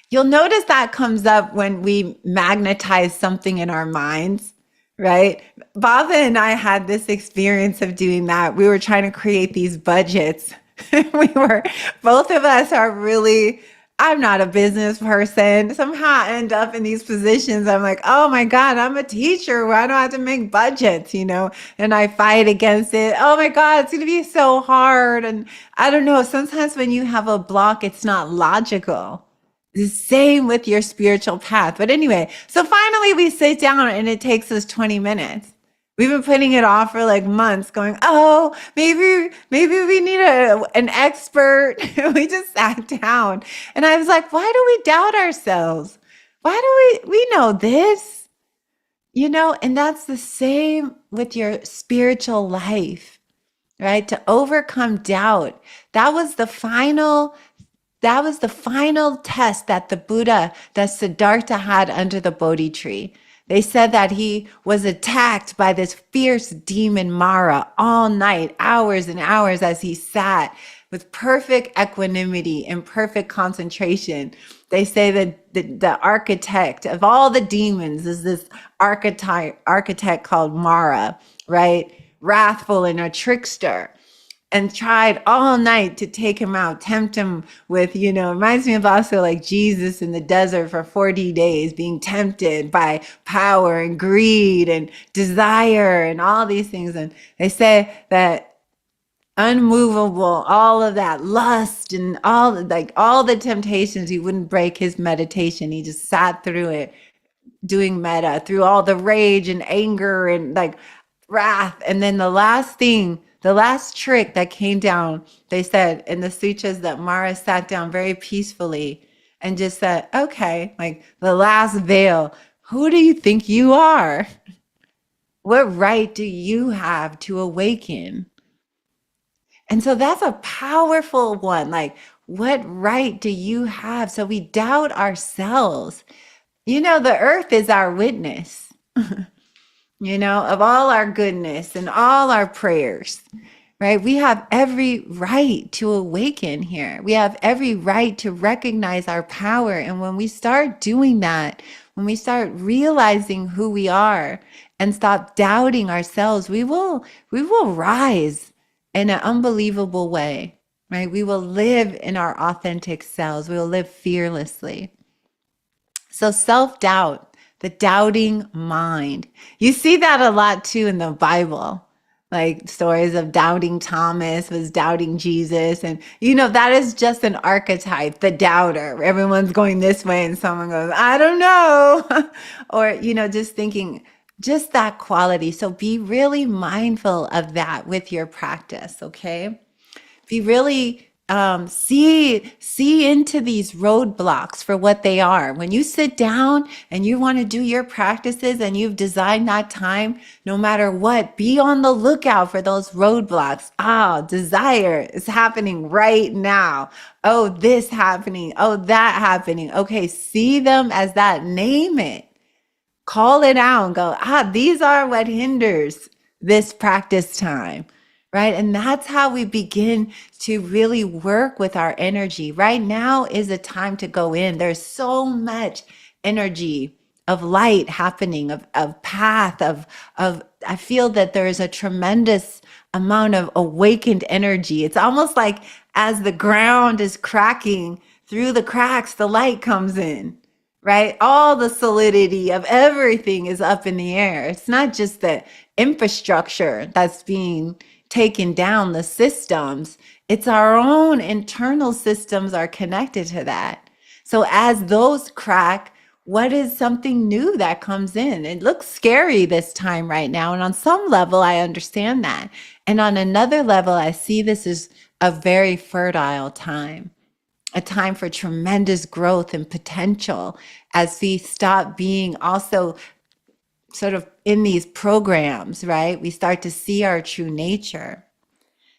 You'll notice that comes up when we magnetize something in our minds, right? Bava and I had this experience of doing that. We were trying to create these budgets. Both of us are really, I'm not a business person. Somehow I end up in these positions. I'm like, oh my God, I'm a teacher. Why do I have to make budgets, And I fight against it. Oh my God, it's going to be so hard. And I don't know. Sometimes when you have a block, it's not logical. The same with your spiritual path. But anyway, so finally we sit down and it takes us 20 minutes. We've been putting it off for like months going, oh, maybe we need an expert. We just sat down and I was like, why do we doubt ourselves? Why do we know this? And that's the same with your spiritual life, right? To overcome doubt. That was the final test that the Buddha, that Siddhartha had under the Bodhi tree. They said that he was attacked by this fierce demon Mara all night, hours and hours, as he sat with perfect equanimity and perfect concentration. They say that the architect of all the demons is this architect called Mara, right? Wrathful and a trickster. And tried all night to take him out, tempt him with, reminds me of also like Jesus in the desert for 40 days, being tempted by power and greed and desire and all these things. And they say that unmovable, all of that lust and all the temptations, he wouldn't break his meditation. He just sat through it, doing metta, through all the rage and anger and like wrath. And then the last trick that came down, they said in the sutras that Mara sat down very peacefully and just said, okay, like the last veil, who do you think you are? What right do you have to awaken? And so that's a powerful one. Like, what right do you have? So we doubt ourselves. You know, the earth is our witness, of all our goodness and all our prayers, right? We have every right to awaken here. We have every right to recognize our power. And when we start doing that, when we start realizing who we are and stop doubting ourselves, we will rise in an unbelievable way, right? We will live in our authentic selves. We will live fearlessly. So self-doubt, the doubting mind. You see that a lot too in the Bible. Like stories of doubting Thomas was doubting Jesus. And that is just an archetype, the doubter. Everyone's going this way and someone goes, I don't know. Or, just thinking just that quality. So be really mindful of that with your practice, okay? Be really see into these roadblocks for what they are. When you sit down and you want to do your practices and you've designed that time, no matter what, be on the lookout for those roadblocks. Desire is happening right now. Oh, this happening. Oh, that happening. Okay, see them as that. Name it. Call it out and go, these are what hinders this practice time, right? And that's how we begin to really work with our energy. Right now is a time to go in. There's so much energy of light happening, of path, of I feel that there is a tremendous amount of awakened energy. It's almost like as the ground is cracking, through the cracks, the light comes in, right? All the solidity of everything is up in the air. It's not just the infrastructure that's being taken down, the systems. It's our own internal systems are connected to that. So as those crack, what is something new that comes in? It looks scary this time right now. And on some level, I understand that. And on another level, I see this as a very fertile time, a time for tremendous growth and potential as we stop being also sort of in these programs, right? We start to see our true nature.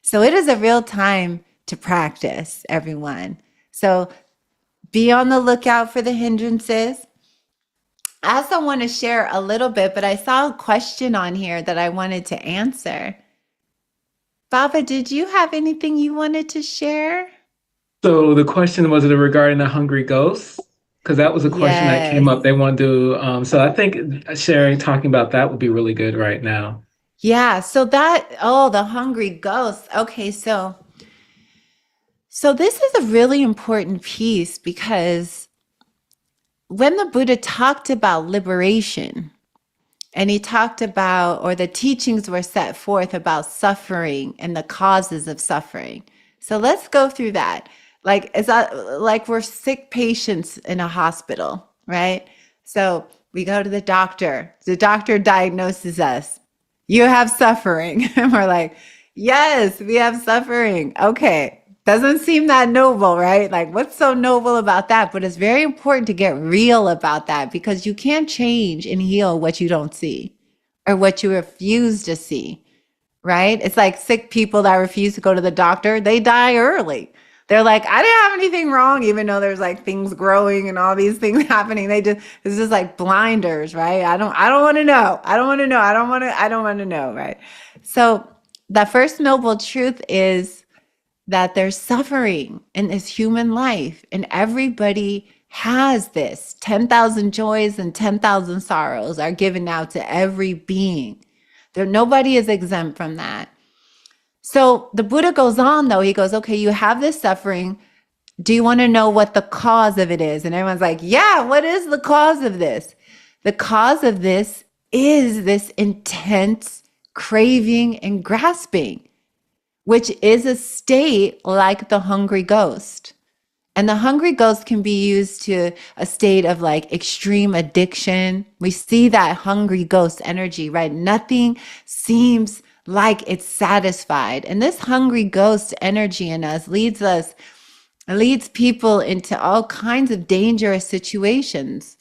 So it is a real time to practice, everyone. So be on the lookout for the hindrances. I also want to share a little bit, but I saw a question on here that I wanted to answer. Baba, did you have anything you wanted to share? So the question was it regarding the hungry ghosts? Because that was a question that came Yes. up. They want to, so I think sharing, talking about that would be really good right now. Yeah, so the hungry ghost. Okay, so this is a really important piece because when the Buddha talked about liberation, and he talked about, or the teachings were set forth about suffering and the causes of suffering. So let's go through that. Like we're sick patients in a hospital, right? So we go to the doctor. The doctor diagnoses us. You have suffering. And we're like, yes, we have suffering. Okay. Doesn't seem that noble, right? Like, what's so noble about that? But it's very important to get real about that because you can't change and heal what you don't see or what you refuse to see, right? It's like sick people that refuse to go to the doctor, they die early. They're like, I didn't have anything wrong, even though there's like things growing and all these things happening. It's just like blinders, right? I don't want to know. I don't want to know. I don't want to know, right? So the first noble truth is that there's suffering in this human life, and everybody has this. 10,000 joys and 10,000 sorrows are given out to every being. Nobody is exempt from that. So the Buddha goes on, though. He goes, okay, you have this suffering. Do you want to know what the cause of it is? And everyone's like, yeah, what is the cause of this? The cause of this is this intense craving and grasping, which is a state like the hungry ghost. And the hungry ghost can be used to a state of like extreme addiction. We see that hungry ghost energy, right? Nothing seems like it's satisfied. And this hungry ghost energy in us leads people into all kinds of dangerous situations.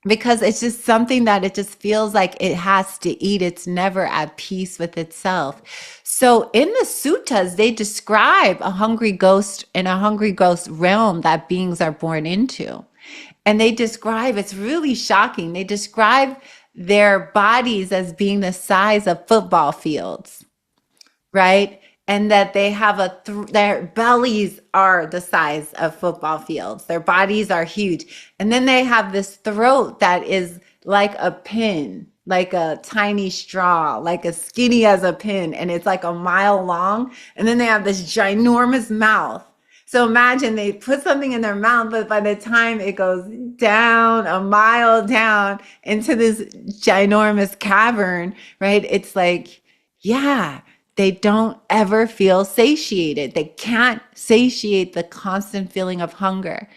because it's just something that it just feels like it has to eat. It's never at peace with itself. So in the suttas, they describe a hungry ghost in a hungry ghost realm that beings are born into. And they describe, it's really shocking. They describe their bodies as being the size of football fields, right? And that they have their bellies are the size of football fields. Their bodies are huge. And then they have this throat that is like a pin, like a tiny straw, like as skinny as a pin. And it's like a mile long. And then they have this ginormous mouth. So imagine they put something in their mouth, but by the time it goes down a mile down into this ginormous cavern, right? It's like, yeah, they don't ever feel satiated. They can't satiate the constant feeling of hunger.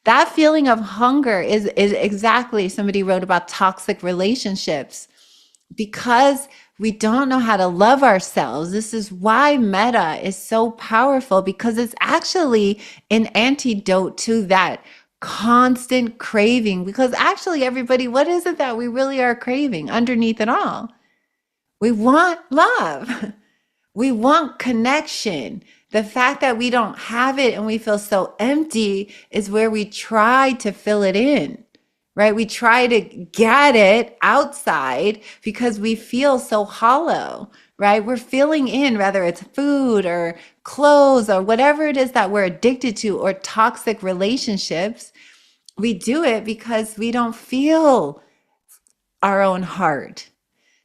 That feeling of hunger is exactly, somebody wrote about toxic relationships, because we don't know how to love ourselves. This is why metta is so powerful, because it's actually an antidote to that constant craving. Because actually, everybody, what is it that we really are craving underneath it all? We want love. We want connection. The fact that we don't have it and we feel so empty is where we try to fill it in, right? We try to get it outside because we feel so hollow, right? We're filling in, whether it's food or clothes or whatever it is that we're addicted to, or toxic relationships. We do it because we don't feel our own heart.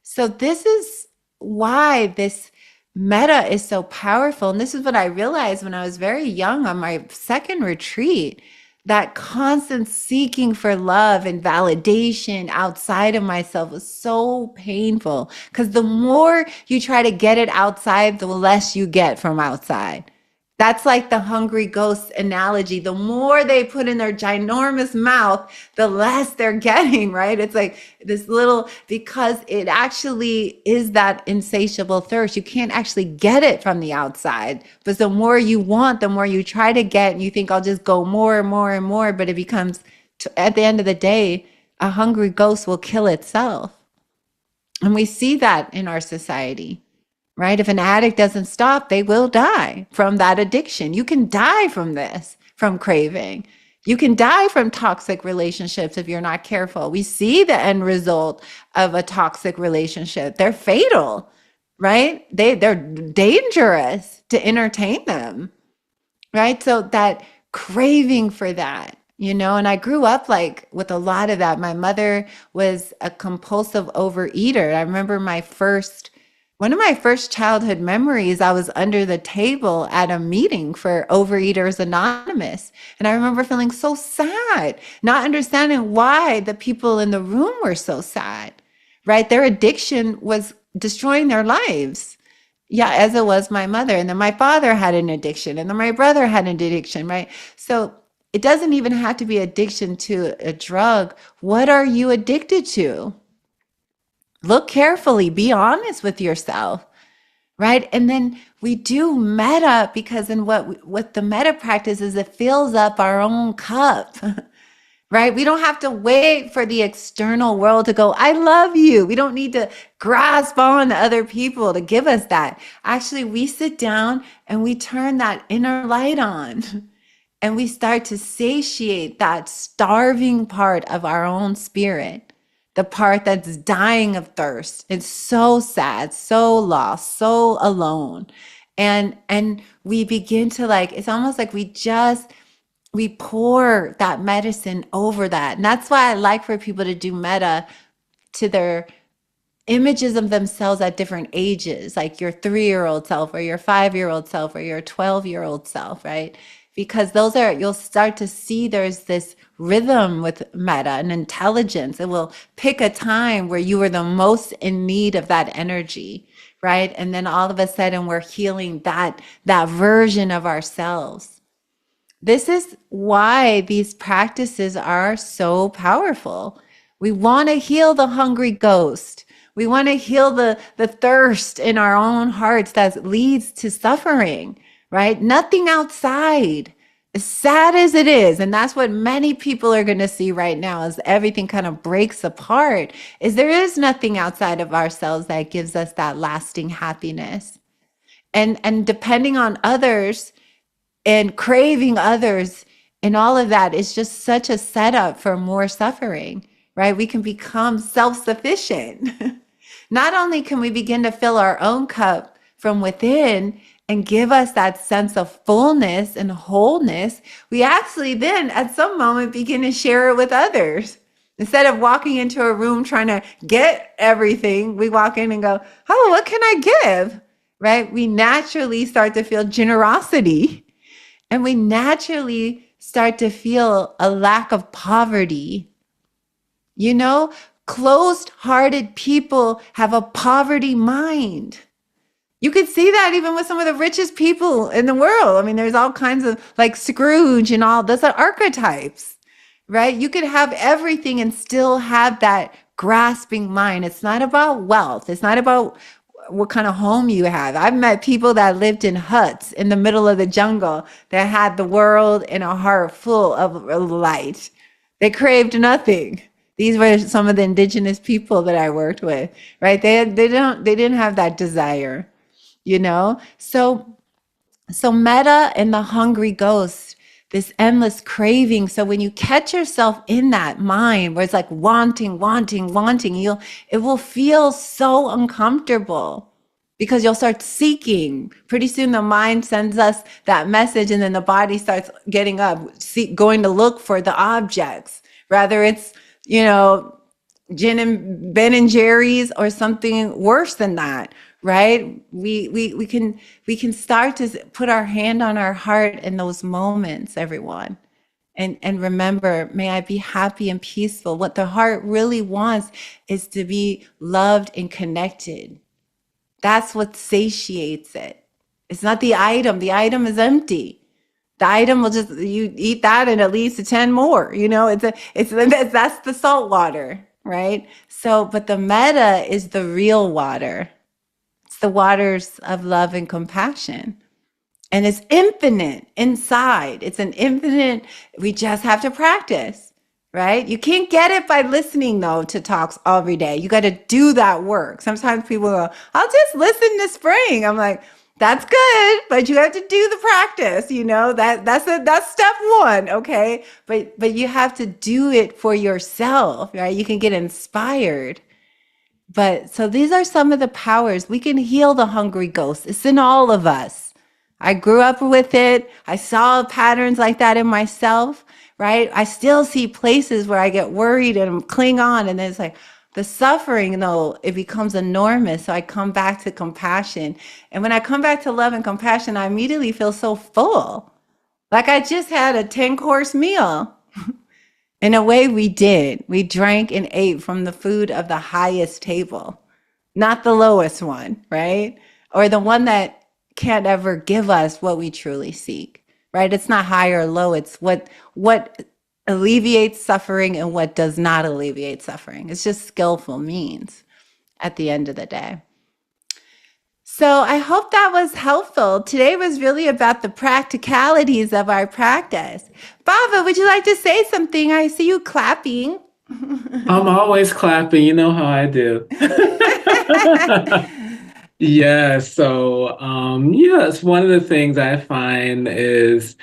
So this is why this metta is so powerful. And this is what I realized when I was very young on my second retreat. That constant seeking for love and validation outside of myself was so painful, because the more you try to get it outside, the less you get from outside. That's like the hungry ghost analogy. The more they put in their ginormous mouth, the less they're getting, right? It's like this little, because it actually is that insatiable thirst. You can't actually get it from the outside. But the more you want, the more you try to get, and you think, I'll just go more and more and more. But it becomes, at the end of the day, a hungry ghost will kill itself. And we see that in our society, right? If an addict doesn't stop, they will die from that addiction. You can die from this, from craving. You can die from toxic relationships if you're not careful. We see the end result of a toxic relationship. They're fatal, right? They're dangerous to entertain them, right? So that craving for that, and I grew up like with a lot of that. My mother was a compulsive overeater. I remember one of my first childhood memories, I was under the table at a meeting for Overeaters Anonymous. And I remember feeling so sad, not understanding why the people in the room were so sad, right? Their addiction was destroying their lives. Yeah, as it was my mother. And then my father had an addiction, and then my brother had an addiction, right? So it doesn't even have to be addiction to a drug. What are you addicted to? Look carefully, be honest with yourself, right? And then we do metta, because in what the metta practice is, it fills up our own cup. Right? We don't have to wait for the external world to go, I love you. We don't need to grasp on to other people to give us that. Actually, we sit down and we turn that inner light on, and we start to satiate that starving part of our own spirit, the part that's dying of thirst. It's so sad, so lost, so alone. And we begin to, like, it's almost like we pour that medicine over that. And that's why I like for people to do metta to their images of themselves at different ages, like your 3-year-old self or your 5-year-old self or your 12-year-old self, right? Because you'll start to see there's this rhythm with metta and intelligence. It will pick a time where you were the most in need of that energy, right? And then all of a sudden we're healing that version of ourselves. This is why these practices are so powerful. We want to heal the hungry ghost. We want to heal the thirst in our own hearts that leads to suffering, right? Nothing outside. as sad as it is, and that's what many people are going to see right now as everything kind of breaks apart, is there is nothing outside of ourselves that gives us that lasting happiness. And depending on others and craving others and all of that is just such a setup for more suffering, right? We can become self-sufficient. Not only can we begin to fill our own cup from within and give us that sense of fullness and wholeness, we actually then at some moment begin to share it with others. Instead of walking into a room trying to get everything, we walk in and go, oh, what can I give? Right? We naturally start to feel generosity, and we naturally start to feel a lack of poverty. You know, closed hearted people have a poverty mind. You could see that even with some of the richest people in the world. I mean, there's all kinds of like Scrooge and all those are archetypes, right? You could have everything and still have that grasping mind. It's not about wealth. It's not about what kind of home you have. I've met people that lived in huts in the middle of the jungle that had the world and a heart full of light. They craved nothing. These were some of the indigenous people that I worked with, right? They didn't have that desire, you know? So metta and the hungry ghost, this endless craving. So when you catch yourself in that mind where it's like wanting, wanting, wanting, it will feel so uncomfortable because you'll start seeking. Pretty soon the mind sends us that message and then the body starts getting up, going to look for the objects. Rather it's, you know, Gin and Ben and Jerry's or something worse than that, right? We can start to put our hand on our heart in those moments, everyone. And remember, may I be happy and peaceful. What the heart really wants is to be loved and connected. That's what satiates it. It's not the item. The item is empty. The item will just, you eat that and it leads to 10 more, you know, that's the salt water, right? So, but the metta is the real water. It's the waters of love and compassion. And it's infinite inside. It's an infinite, we just have to practice, right? You can't get it by listening though to talks every day. You got to do that work. Sometimes people go, I'll just listen to spring. I'm like, that's good, but you have to do the practice, you know, that's step one. Okay. But you have to do it for yourself, right? You can get inspired. But so these are some of the powers. We can heal the hungry ghost. It's in all of us. I grew up with it. I saw patterns like that in myself, right? I still see places where I get worried and cling on. And then it's like the suffering, though, it becomes enormous. So I come back to compassion. And when I come back to love and compassion, I immediately feel so full. Like I just had a 10-course meal. In a way, we did. We drank and ate from the food of the highest table, not the lowest one, right? Or the one that can't ever give us what we truly seek, right? It's not high or low. It's what alleviates suffering and what does not alleviate suffering. It's just skillful means at the end of the day. So I hope that was helpful. Today was really about the practicalities of our practice. Bava, would you like to say something? I see you clapping. I'm always clapping. You know how I do. Yeah, so yes, one of the things I find is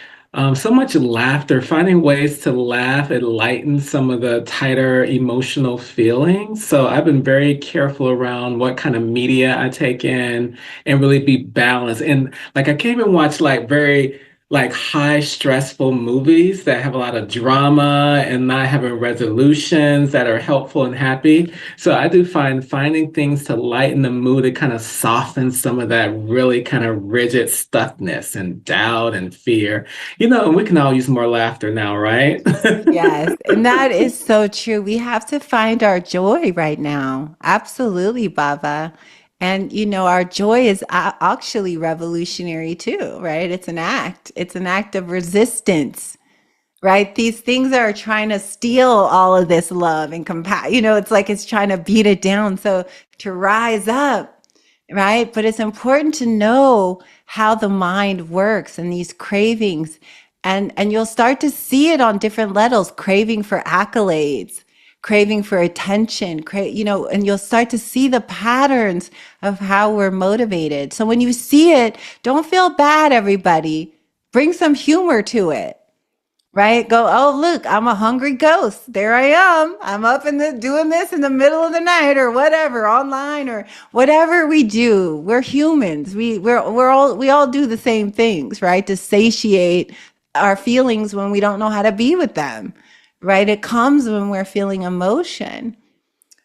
so much laughter, finding ways to laugh, it lightens some of the tighter emotional feelings. So I've been very careful around what kind of media I take in and really be balanced. And like I can't even watch like very like high stressful movies that have a lot of drama and not having resolutions that are helpful and happy. So I do find finding things to lighten the mood, to kind of soften some of that really kind of rigid stuckness and doubt and fear. You know, and we can all use more laughter now, right? Yes, and that is so true. We have to find our joy right now. Absolutely, Baba. And you know, our joy is actually revolutionary too, right? It's an act. It's an act of resistance, right? These things are trying to steal all of this love and compassion. You know, it's like it's trying to beat it down. So to rise up, right? But it's important to know how the mind works and these cravings. And you'll start to see it on different levels, craving for accolades, craving for attention, and you'll start to see the patterns of how we're motivated. So when you see it, don't feel bad, everybody. Bring some humor to it. Right? Go, oh, look, I'm a hungry ghost. There I am. I'm up doing this in the middle of the night or whatever, online or whatever we do. We're humans. We all do the same things, right? To satiate our feelings when we don't know how to be with them, right? It comes when we're feeling emotion.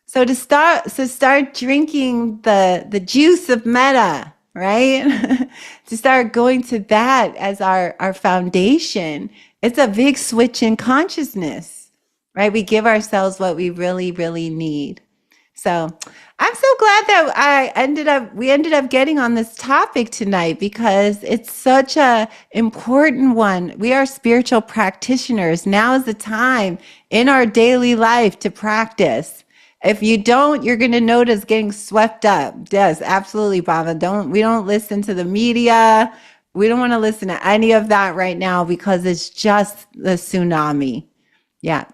So start drinking the juice of metta, right? To start going to that as our foundation. It's a big switch in consciousness, right? We give ourselves what we really, really need. So I'm so glad that we ended up getting on this topic tonight because it's such a important one. We are spiritual practitioners. Now is the time in our daily life to practice. If you don't, you're going to notice getting swept up. Yes, absolutely, Baba. We don't listen to the media. We don't want to listen to any of that right now because it's just the tsunami. Yeah.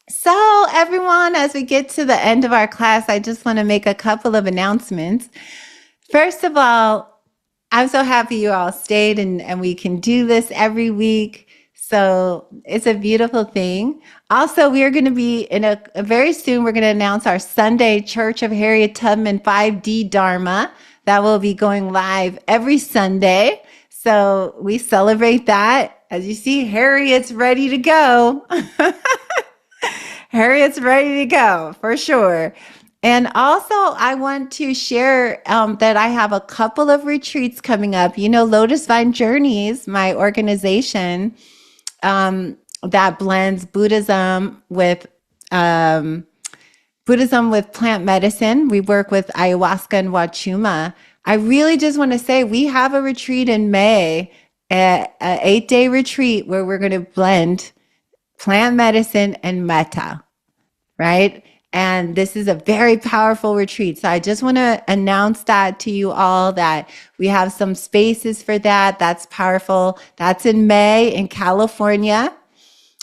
So everyone, as we get to the end of our class, I just want to make a couple of announcements. First of all, I'm so happy you all stayed and we can do this every week. So it's a beautiful thing. Also, we are going to be very soon, we're going to announce our Sunday Church of Harriet Tubman 5D Dharma that will be going live every Sunday. So we celebrate that. As you see, Harriet's ready to go. Harriet's ready to go for sure. And also, I want to share that I have a couple of retreats coming up. Lotus Vine Journeys, my organization that blends Buddhism with plant medicine. We work with ayahuasca and wachuma. I really just want to say we have a retreat in May, an 8-day retreat where we're going to blend plant medicine and metta, right? And this is a very powerful retreat. So I just want to announce that to you all that we have some spaces for that. That's powerful. That's in May in California.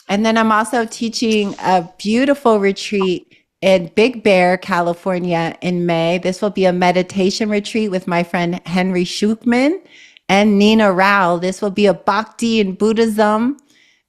And then I'm also teaching a beautiful retreat in Big Bear, California in May. This will be a meditation retreat with my friend Henry Shukman and Nina Rao. This will be a Bhakti and Buddhism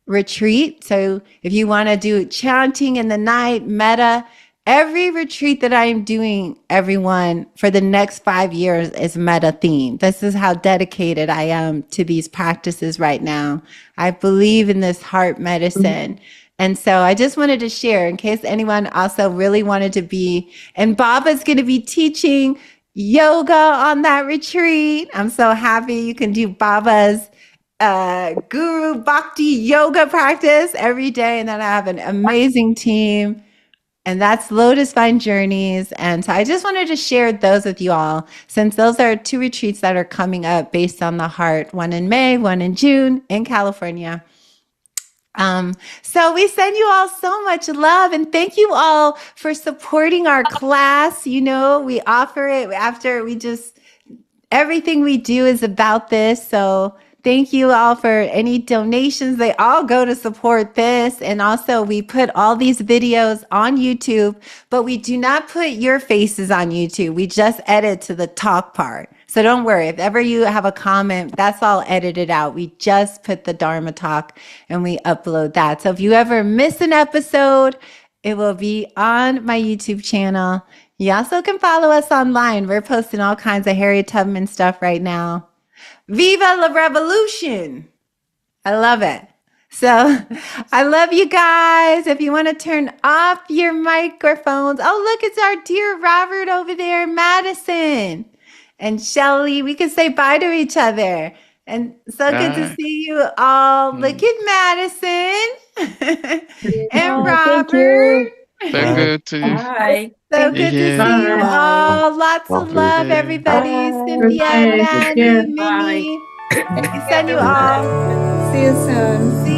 retreat. So if you want to do chanting in the night, metta, every retreat that I am doing, everyone, for the next 5 years is metta themed. This is how dedicated I am to these practices right now. I believe in this heart medicine. And so I just wanted to share in case anyone also really wanted to be, and Baba's going to be teaching yoga on that retreat. I'm so happy you can do Baba's guru bhakti yoga practice every day. And then I have an amazing team, and that's Lotus Vine Journeys. And so I just wanted to share those with you all, since those are 2 retreats that are coming up based on the heart, one in May, one in June in California. So we send you all so much love, and thank you all for supporting our class. We offer it after everything we do is about this. So thank you all for any donations. They all go to support this. And also we put all these videos on YouTube, but we do not put your faces on YouTube. We just edit to the talk part. So don't worry, if ever you have a comment, that's all edited out. We just put the Dharma talk and we upload that. So if you ever miss an episode, it will be on my YouTube channel. You also can follow us online. We're posting all kinds of Harriet Tubman stuff right now. Viva la revolution! I love it. So I love you guys. If you want to turn off your microphones. Oh, look, it's our dear Robert over there, Madison. And Shelly, we can say bye to each other. And so good to see you all. Look at Madison and Robert. So good to you. Bye. So good to see you all. Lots of love, everybody. Cynthia, Bye. Mandy, Minnie. We send you all. See you soon.